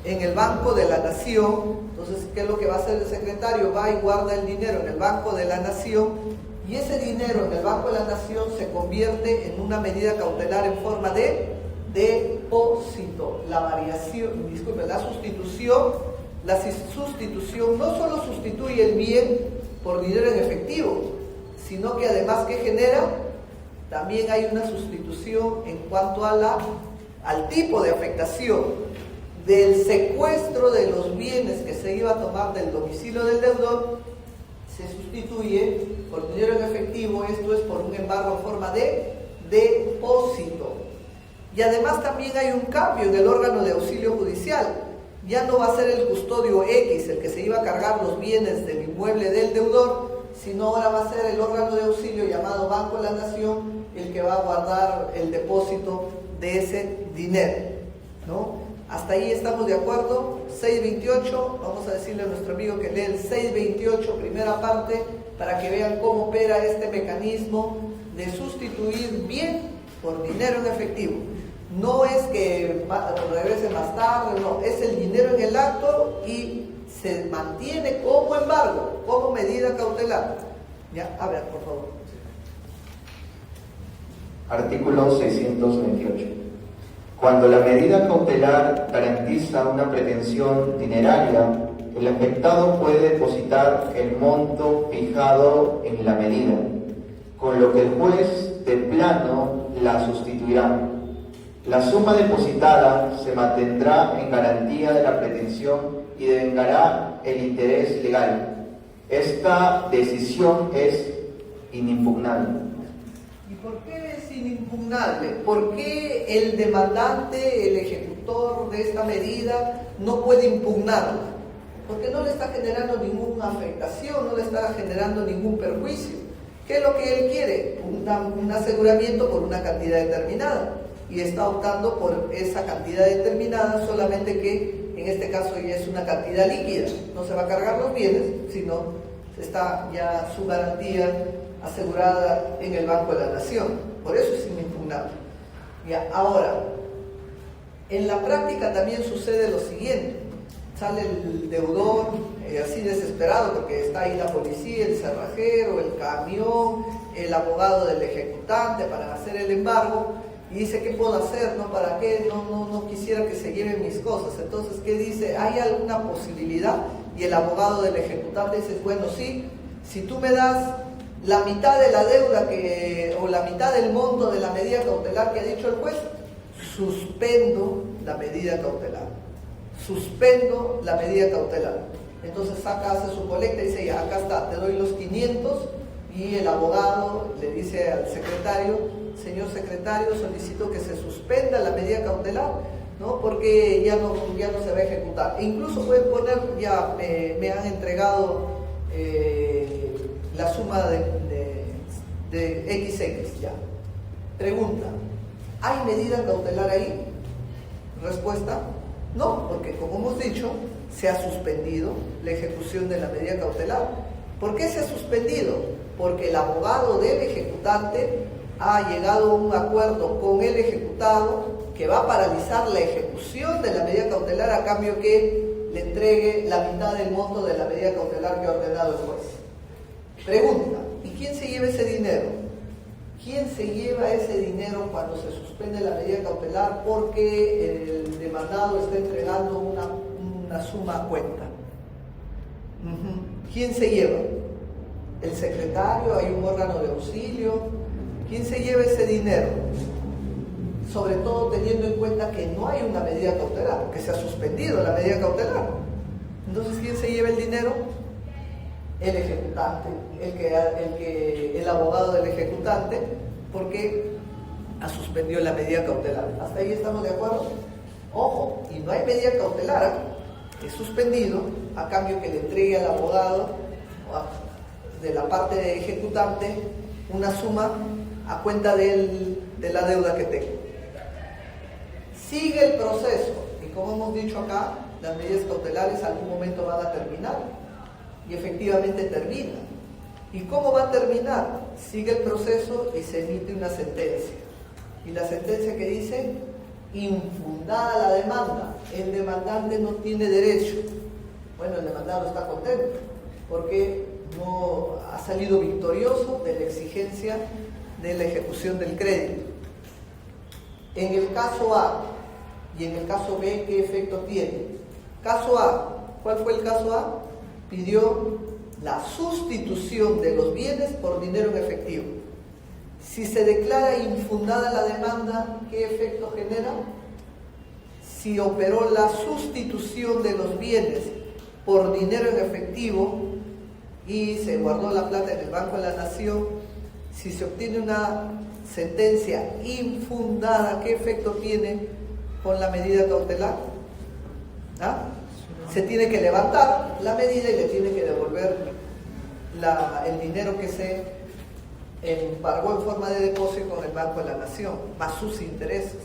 En el Banco de la Nación. Entonces, ¿qué es lo que va a hacer el secretario? Va y guarda el dinero en el Banco de la Nación, y ese dinero en el Banco de la Nación se convierte en una medida cautelar en forma de depósito. La sustitución no solo sustituye el bien por dinero en efectivo, sino que además, ¿qué genera? También hay una sustitución en cuanto a al tipo de afectación del secuestro de los bienes que se iba a tomar del domicilio del deudor. Se sustituye por dinero en efectivo, esto es por un embargo en forma de depósito. Y además también hay un cambio en el órgano de auxilio judicial. Ya no va a ser el custodio X el que se iba a cargar los bienes del inmueble del deudor, sino ahora va a ser el órgano de auxilio llamado Banco de la Nación el que va a guardar el depósito de ese dinero, ¿no? Hasta ahí estamos de acuerdo. 628, vamos a decirle a nuestro amigo que lea el 628, primera parte, para que vean cómo opera este mecanismo de sustituir bien por dinero en efectivo. No es que regrese más tarde, no, es el dinero en el acto y se mantiene como embargo, como medida cautelar. Ya, a ver, por favor. Artículo 628. Cuando la medida cautelar garantiza una pretensión dineraria, el afectado puede depositar el monto fijado en la medida, con lo que el juez de plano la sustituirá. La suma depositada se mantendrá en garantía de la pretensión y devengará el interés legal. Esta decisión es inimpugnable. ¿Y por qué es inimpugnable? ¿Por qué el demandante, el ejecutor de esta medida, no puede impugnarla? Porque no le está generando ninguna afectación, no le está generando ningún perjuicio. ¿Qué es lo que él quiere? Un aseguramiento por una cantidad determinada. Y está optando por esa cantidad determinada, solamente que en este caso ya es una cantidad líquida. No se va a cargar los bienes, sino está ya su garantía asegurada en el Banco de la Nación. Por eso es inimpugnable. Ya, ahora, en la práctica también sucede lo siguiente. Sale el deudor así desesperado porque está ahí la policía, el cerrajero, el camión, el abogado del ejecutante para hacer el embargo, y dice, ¿qué puedo hacer? ¿No? ¿Para qué? No quisiera que se lleven mis cosas. Entonces, ¿qué dice? ¿Hay alguna posibilidad? Y el abogado del ejecutante dice, bueno, sí, si tú me das la mitad de la deuda o la mitad del monto de la medida cautelar que ha dicho el juez, suspendo la medida cautelar. Suspendo la medida cautelar. Entonces hace su colecta y dice, ya, acá está, te doy los 500, y el abogado le dice al secretario, señor secretario, solicito que se suspenda la medida cautelar, ¿no? Porque ya no se va a ejecutar. E incluso pueden poner, ya me han entregado la suma de XX, ya. Pregunta, ¿hay medida cautelar ahí? Respuesta, no, porque como hemos dicho, se ha suspendido la ejecución de la medida cautelar. ¿Por qué se ha suspendido? Porque el abogado del ejecutante ha llegado a un acuerdo con el ejecutado que va a paralizar la ejecución de la medida cautelar a cambio que le entregue la mitad del monto de la medida cautelar que ha ordenado el juez. Pregunta, ¿y quién se lleva ese dinero? ¿Quién se lleva ese dinero cuando se suspende la medida cautelar porque el demandado está entregando una suma a cuenta? ¿Quién se lleva? ¿El secretario? ¿Hay un órgano de auxilio? ¿Quién se lleva ese dinero? Sobre todo teniendo en cuenta que no hay una medida cautelar, porque se ha suspendido la medida cautelar. Entonces, ¿quién se lleva el dinero? El ejecutante, el abogado del ejecutante, porque ha suspendido la medida cautelar. ¿Hasta ahí estamos de acuerdo? Ojo, y no hay medida cautelar, es suspendido a cambio que le entregue al abogado de la parte de ejecutante una suma a cuenta de la deuda que tengo. Sigue el proceso, y como hemos dicho acá, las medidas cautelares en algún momento van a terminar, y efectivamente termina. ¿Y cómo va a terminar? Sigue el proceso y se emite una sentencia. Y la sentencia que dice, infundada la demanda, el demandante no tiene derecho. Bueno, el demandado está contento, porque no ha salido victorioso de la exigencia de la ejecución del crédito. En el caso A y en el caso B, ¿qué efecto tiene? Caso A, ¿cuál fue el caso A? Pidió la sustitución de los bienes por dinero en efectivo. Si se declara infundada la demanda, ¿qué efecto genera? Si operó la sustitución de los bienes por dinero en efectivo y se guardó la plata en el Banco de la Nación, si se obtiene una sentencia infundada, ¿qué efecto tiene con la medida cautelar? Se tiene que levantar la medida y le tiene que devolver el dinero que se embargó en forma de depósito con el Banco de la Nación, más sus intereses.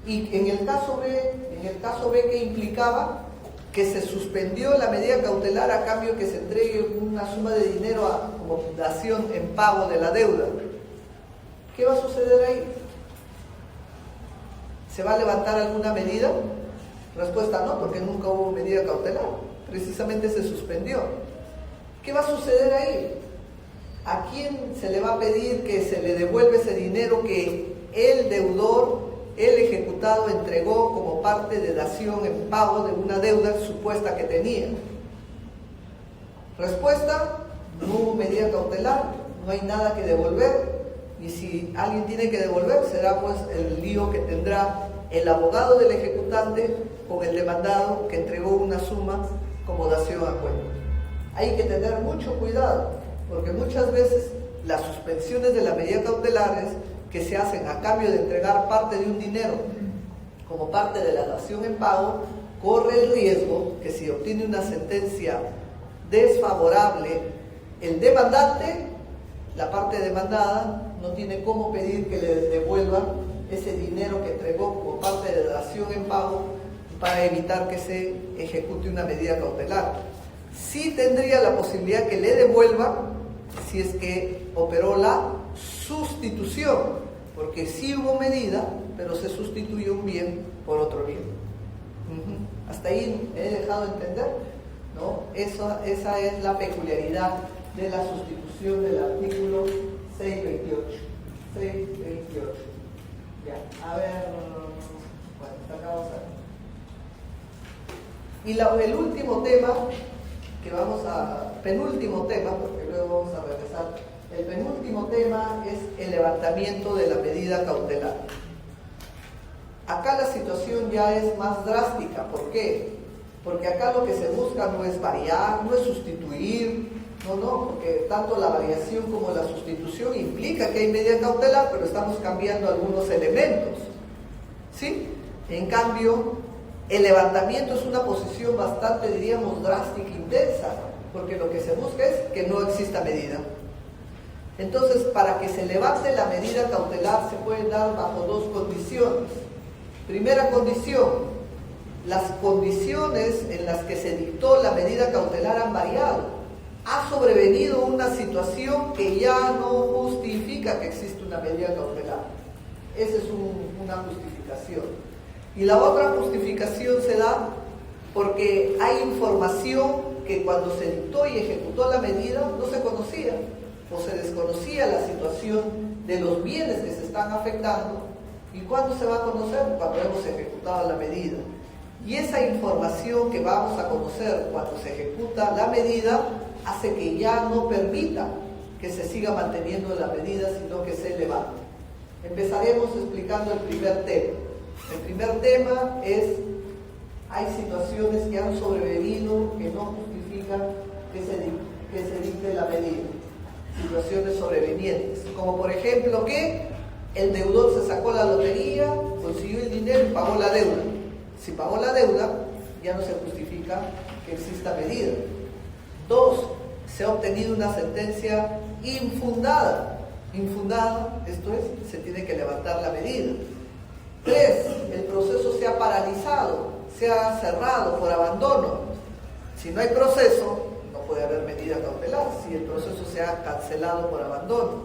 Y en el caso B, ¿qué implicaba? Que se suspendió la medida cautelar a cambio que se entregue una suma de dinero como dación en pago de la deuda. ¿Qué va a suceder ahí? ¿Se va a levantar alguna medida? Respuesta, no, porque nunca hubo medida cautelar. Precisamente se suspendió. ¿Qué va a suceder ahí? ¿A quién se le va a pedir que se le devuelva ese dinero que el deudor, el ejecutado, entregó como parte de dación en pago de una deuda supuesta que tenía? Respuesta, no hubo medida cautelar, no hay nada que devolver, y si alguien tiene que devolver, será pues el lío que tendrá el abogado del ejecutante con el demandado que entregó una suma como dación a cuenta. Hay que tener mucho cuidado, porque muchas veces las suspensiones de las medidas cautelares que se hacen a cambio de entregar parte de un dinero como parte de la dación en pago, corre el riesgo que si obtiene una sentencia desfavorable, el demandante, la parte demandada, no tiene cómo pedir que le devuelvan ese dinero que entregó como parte de la dación en pago para evitar que se ejecute una medida cautelar. Sí tendría la posibilidad que le devuelvan si es que operó la sustitución, porque sí hubo medida, pero se sustituyó un bien por otro bien. Hasta ahí he dejado de entender, ¿no? Esa es la peculiaridad de la sustitución del artículo 628. 628. Ya, a ver, bueno, hasta acá vamos a ver. Y el último tema que penúltimo tema, porque luego vamos a regresar, el penúltimo tema es el levantamiento de la medida cautelar. Acá la situación ya es más drástica. ¿Por qué? Porque acá lo que se busca no es variar, no es sustituir, no, porque tanto la variación como la sustitución implica que hay medida cautelar, pero estamos cambiando algunos elementos, ¿sí? En cambio, el levantamiento es una posición bastante, diríamos, drástica e intensa, porque lo que se busca es que no exista medida. Entonces, para que se levante la medida cautelar se puede dar bajo dos condiciones. Primera condición, las condiciones en las que se dictó la medida cautelar han variado. Ha sobrevenido una situación que ya no justifica que existe una medida cautelar. Esa es una justificación. Y la otra justificación se da porque hay información que cuando se dictó y ejecutó la medida no se conocía o se desconocía la situación de los bienes que se están afectando. ¿Y cuándo se va a conocer? Cuando hemos ejecutado la medida. Y esa información que vamos a conocer cuando se ejecuta la medida hace que ya no permita que se siga manteniendo la medida, sino que se levante. Empezaremos explicando el primer tema. El primer tema es: hay situaciones que han sobrevenido que no justifican que se dicte la medida. Situaciones sobrevenientes, como por ejemplo que el deudor se sacó la lotería, consiguió el dinero y pagó la deuda. Si pagó la deuda, ya no se justifica que exista medida. 2. Se ha obtenido una sentencia infundada. Infundada, esto es, se tiene que levantar la medida. 3. El proceso se ha paralizado, se ha cerrado por abandono. Si no hay proceso, no puede haber medida cautelar, si el proceso se ha cancelado por abandono.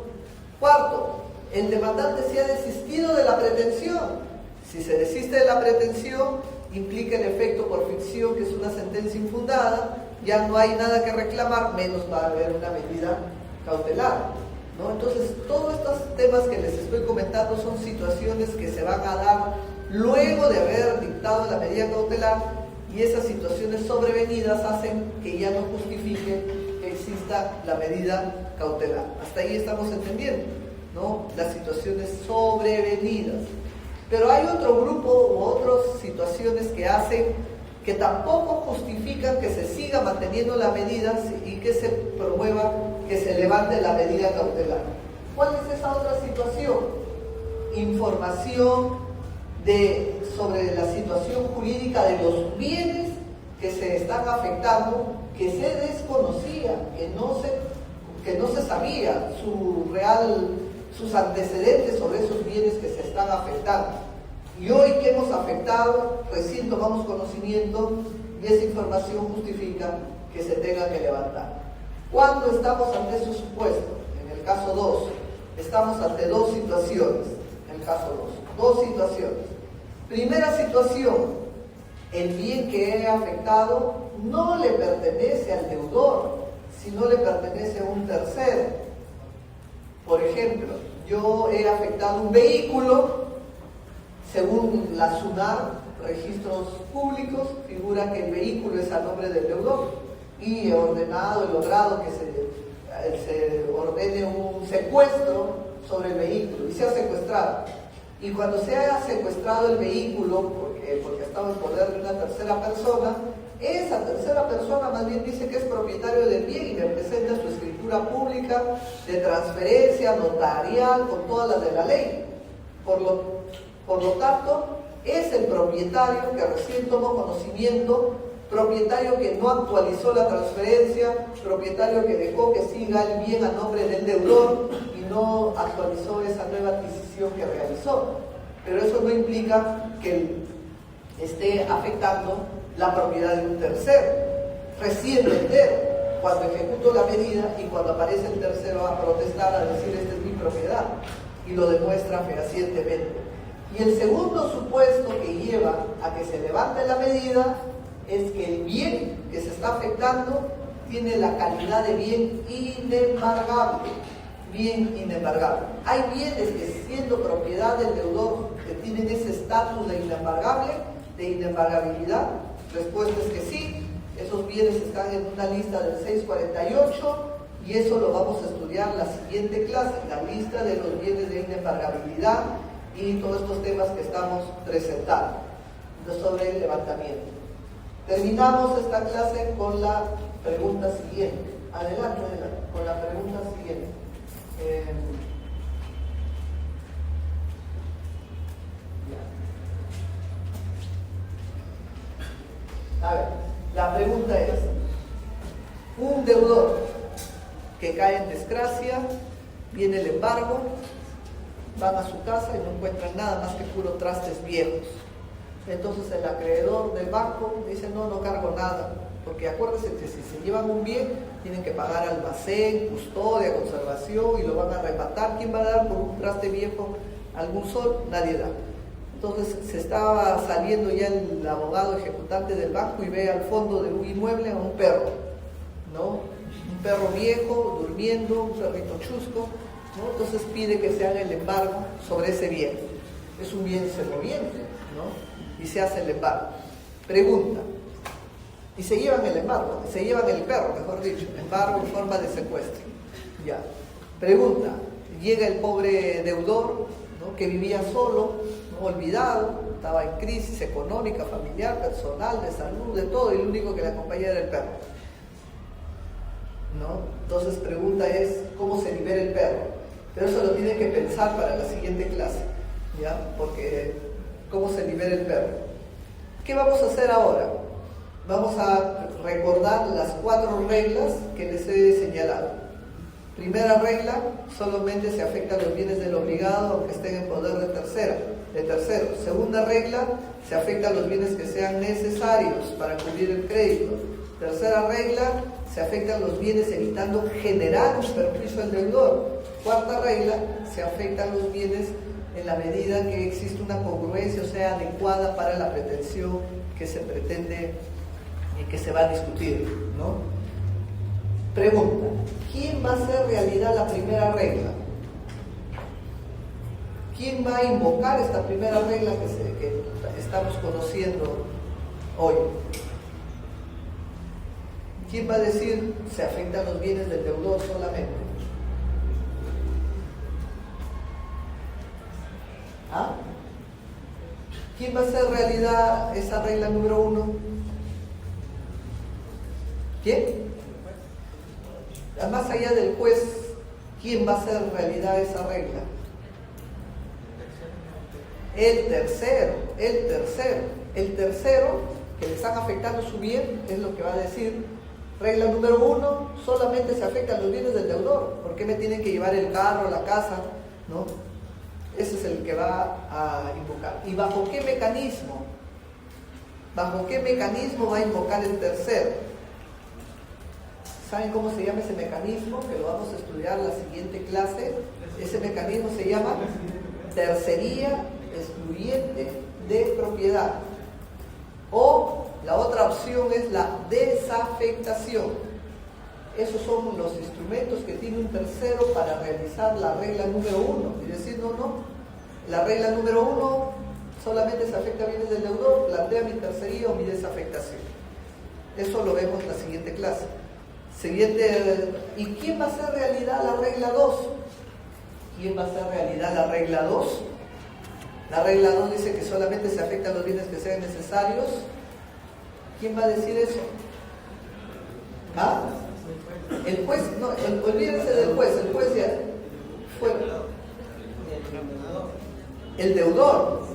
4. El demandante se ha desistido de la pretensión. Si se desiste de la pretensión, implica el efecto por ficción, que es una sentencia infundada, ya no hay nada que reclamar, menos va a haber una medida cautelar, ¿no? Entonces, todos estos temas que les estoy comentando son situaciones que se van a dar luego de haber dictado la medida cautelar, y esas situaciones sobrevenidas hacen que ya no justifique que exista la medida cautelar. Hasta ahí estamos entendiendo, ¿no? Las situaciones sobrevenidas. Pero hay otro grupo u otras situaciones que hacen que tampoco justifican que se siga manteniendo la medida y que se promueva que se levante la medida cautelar. ¿Cuál es esa otra situación? Información sobre la situación jurídica de los bienes que se están afectando, que se desconocía, que no se sabía sus antecedentes sobre esos bienes que se están afectando. Y hoy que hemos afectado, recién tomamos conocimiento y esa información justifica que se tenga que levantar. ¿Cuándo estamos ante esos supuestos? En el caso 2, estamos ante dos situaciones. En el caso 2, dos situaciones. Primera situación: el bien que he afectado no le pertenece al deudor, sino le pertenece a un tercero. Por ejemplo, yo he afectado un vehículo, según la SUNAR, registros públicos, figura que el vehículo es a nombre del deudor, y he ordenado y logrado que se ordene un secuestro sobre el vehículo, y se ha secuestrado. Y cuando se ha secuestrado el vehículo, porque estaba en poder de una tercera persona, esa tercera persona más bien dice que es propietario del bien y me presenta su escritura pública de transferencia notarial con todas las de la ley. Por lo tanto, es el propietario que recién tomó conocimiento, propietario que no actualizó la transferencia, propietario que dejó que siga el bien a nombre del deudor y no actualizó esa nueva adquisición que realizó. Pero eso no implica que esté afectando la propiedad de un tercero. Recién me entero cuando ejecuto la medida y cuando aparece el tercero a protestar, a decir esta es mi propiedad, y lo demuestra fehacientemente. Y el segundo supuesto que lleva a que se levante la medida es que el bien que se está afectando tiene la calidad de bien inembargable. Bien inembargable. Hay bienes que, siendo propiedad del deudor, que tienen ese estatus de inembargable, de inembargabilidad. Respuesta es que sí. Esos bienes están en una lista del 648 y eso lo vamos a estudiar en la siguiente clase, la lista de los bienes de inembargabilidad y todos estos temas que estamos presentando sobre el levantamiento. Terminamos esta clase con la pregunta siguiente. Adelante, con la pregunta siguiente. A ver, la pregunta es: un deudor que cae en desgracia, viene el embargo, van a su casa y no encuentran nada más que puros trastes viejos. Entonces el acreedor del banco dice, no cargo nada, porque acuérdense que si se llevan un bien, tienen que pagar almacén, custodia, conservación y lo van a arrebatar. ¿Quién va a dar por un traste viejo algún sol? Nadie da. Entonces se estaba saliendo ya el abogado ejecutante del banco y ve al fondo de un inmueble a un perro, ¿no? Un perro viejo, durmiendo, un perrito chusco, ¿no? Entonces pide que se haga el embargo sobre ese bien. Es un bien semoviente, ¿no? Y se hace el embargo. Pregunta. Y se llevan el embargo, se llevan el perro, mejor dicho, embargo en forma de secuestro. Ya. Pregunta. Llega el pobre deudor, ¿no? Que vivía solo, ¿no? Olvidado, estaba en crisis económica, familiar, personal, de salud, de todo, y lo único que le acompañaba era el perro, ¿no? Entonces pregunta es, ¿cómo se libera el perro? Pero eso lo tienen que pensar para la siguiente clase, ¿ya? Porque, ¿cómo se libera el perro? ¿Qué vamos a hacer ahora? Vamos a recordar las 4 reglas que les he señalado. Primera regla, solamente se afectan los bienes del obligado aunque estén en poder de tercero. Segunda regla, se afectan los bienes que sean necesarios para cubrir el crédito. Tercera regla, se afectan los bienes evitando generar un perjuicio al deudor. Cuarta regla, se afectan los bienes en la medida que existe una congruencia, o sea, adecuada para la pretensión que se pretende y que se va a discutir, ¿no? Pregunta, ¿quién va a hacer realidad la primera regla? ¿Quién va a invocar esta primera regla que estamos conociendo hoy? ¿Quién va a decir se afectan los bienes del deudor solamente? ¿Ah? ¿Quién va a hacer realidad esa regla número 1? ¿Quién? Más allá del juez, ¿quién va a hacer realidad esa regla? El tercero que le están afectando su bien es lo que va a decir. Regla número 1, solamente se afectan los bienes del deudor. ¿Por qué me tienen que llevar el carro, la casa? ¿No? Ese es el que va a invocar. ¿Y bajo qué mecanismo? ¿Bajo qué mecanismo va a invocar el tercero? ¿Saben cómo se llama ese mecanismo? Que lo vamos a estudiar en la siguiente clase. Ese mecanismo se llama tercería excluyente de propiedad. O la otra opción es la desafectación. Esos son los instrumentos que tiene un tercero para realizar la regla número 1. Y decir, no, la regla número 1 solamente se afecta a bienes del deudor, plantea mi tercería o mi desafectación. Eso lo vemos en la siguiente clase. ¿Y quién va a hacer realidad la regla 2? ¿Quién va a hacer realidad la regla 2? La regla 2 dice que solamente se afectan los bienes que sean necesarios. ¿Quién va a decir eso? ¿Ah? El juez, no, olvídense del juez, el juez ya fue. El deudor,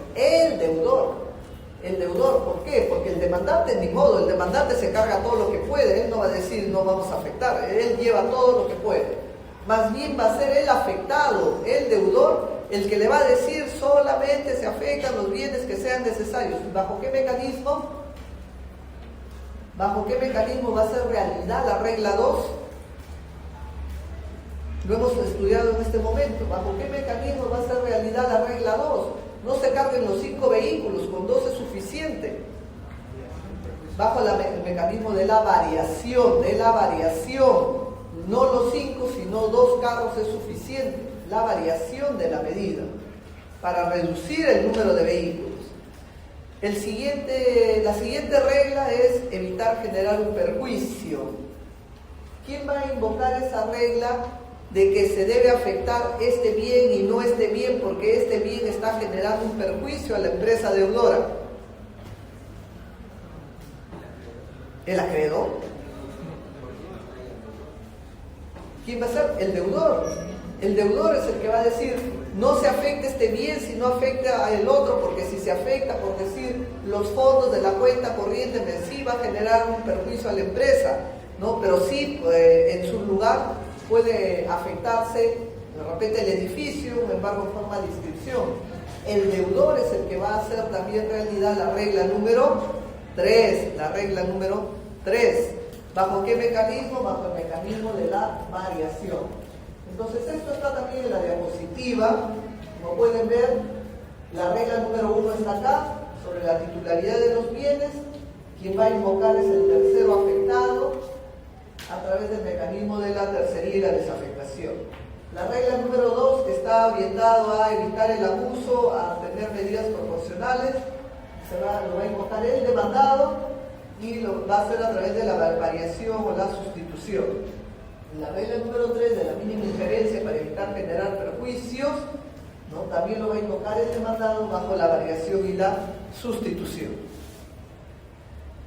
¿por qué? Porque el demandante, ni modo, el demandante se carga todo lo que puede, él no va a decir no vamos a afectar, él lleva todo lo que puede. Más bien va a ser el afectado, el deudor, el que le va a decir solamente se afectan los bienes que sean necesarios. ¿Bajo qué mecanismo? ¿Bajo qué mecanismo va a ser realidad la regla 2? Lo hemos estudiado en este momento. ¿Bajo qué mecanismo va a ser realidad la regla 2? No se carguen los 5 vehículos, con 2 es suficiente. Bajo el mecanismo de la variación, no los 5, sino 2 carros es suficiente. La variación de la medida para reducir el número de vehículos. La siguiente regla es evitar generar un perjuicio. ¿Quién va a invocar esa regla de que se debe afectar este bien y no este bien porque este bien está generando un perjuicio a la empresa deudora? ¿El acreedor? ¿Quién va a ser? El deudor. El deudor es el que va a decir, no se afecta este bien si no afecta al otro, porque si se afecta, por decir, los fondos de la cuenta corriente sí va a generar un perjuicio a la empresa, ¿no? Pero sí, en su lugar puede afectarse De repente el edificio, un embargo en forma de inscripción. El deudor es el que va a hacer también realidad la regla número 3. La regla número 3. ¿Bajo qué mecanismo? Bajo el mecanismo de la variación. Entonces esto está también en la diapositiva. Como pueden ver, la regla número 1 está acá, sobre la titularidad de los bienes. Quien va a invocar es el tercero afectado a través del mecanismo de la tercería y la desafectación. La regla número 2 está orientado a evitar el abuso, a tener medidas proporcionales. Lo va a invocar el demandado y lo va a hacer a través de la variación o la sustitución. La regla número 3 de la mínima injerencia para evitar generar perjuicios, ¿no? También lo va a invocar el demandado bajo la variación y la sustitución.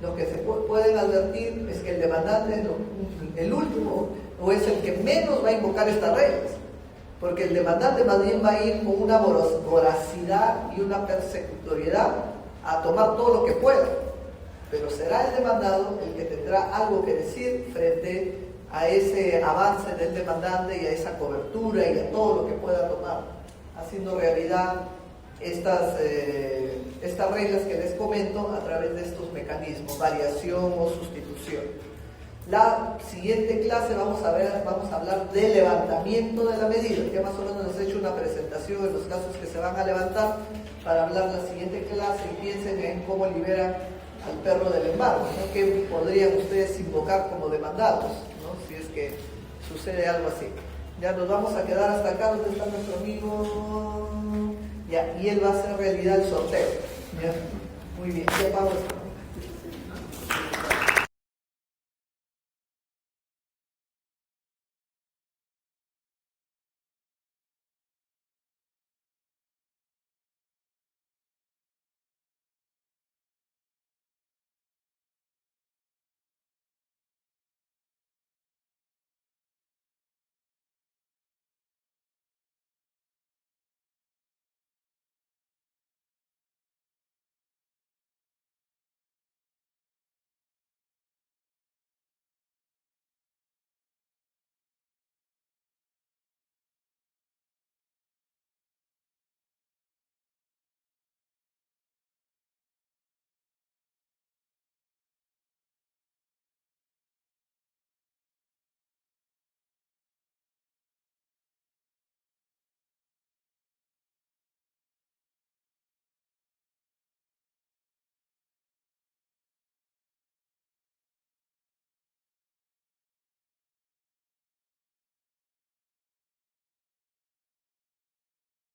Lo que se pueden advertir es que el demandante es el último o es el que menos va a invocar estas reglas, porque el demandante más bien va a ir con una voracidad y una persecutoriedad a tomar todo lo que pueda, pero será el demandado el que tendrá algo que decir frente a ese avance del demandante y a esa cobertura y a todo lo que pueda tomar, haciendo realidad estas reglas que les comento a través de estos mecanismos, variación o sustitución. La siguiente clase vamos a hablar de levantamiento de la medida. Ya más o menos les he hecho una presentación de los casos que se van a levantar para hablar la siguiente clase y piensen en cómo liberan al perro del embargo, ¿no? ¿Qué podrían ustedes invocar como demandados, ¿no? Si es que sucede algo así? Ya nos vamos a quedar hasta acá. ¿Dónde está nuestro amigo? Ya, y él va a hacer realidad el sorteo. ¿Ya? Muy bien, ya vamos.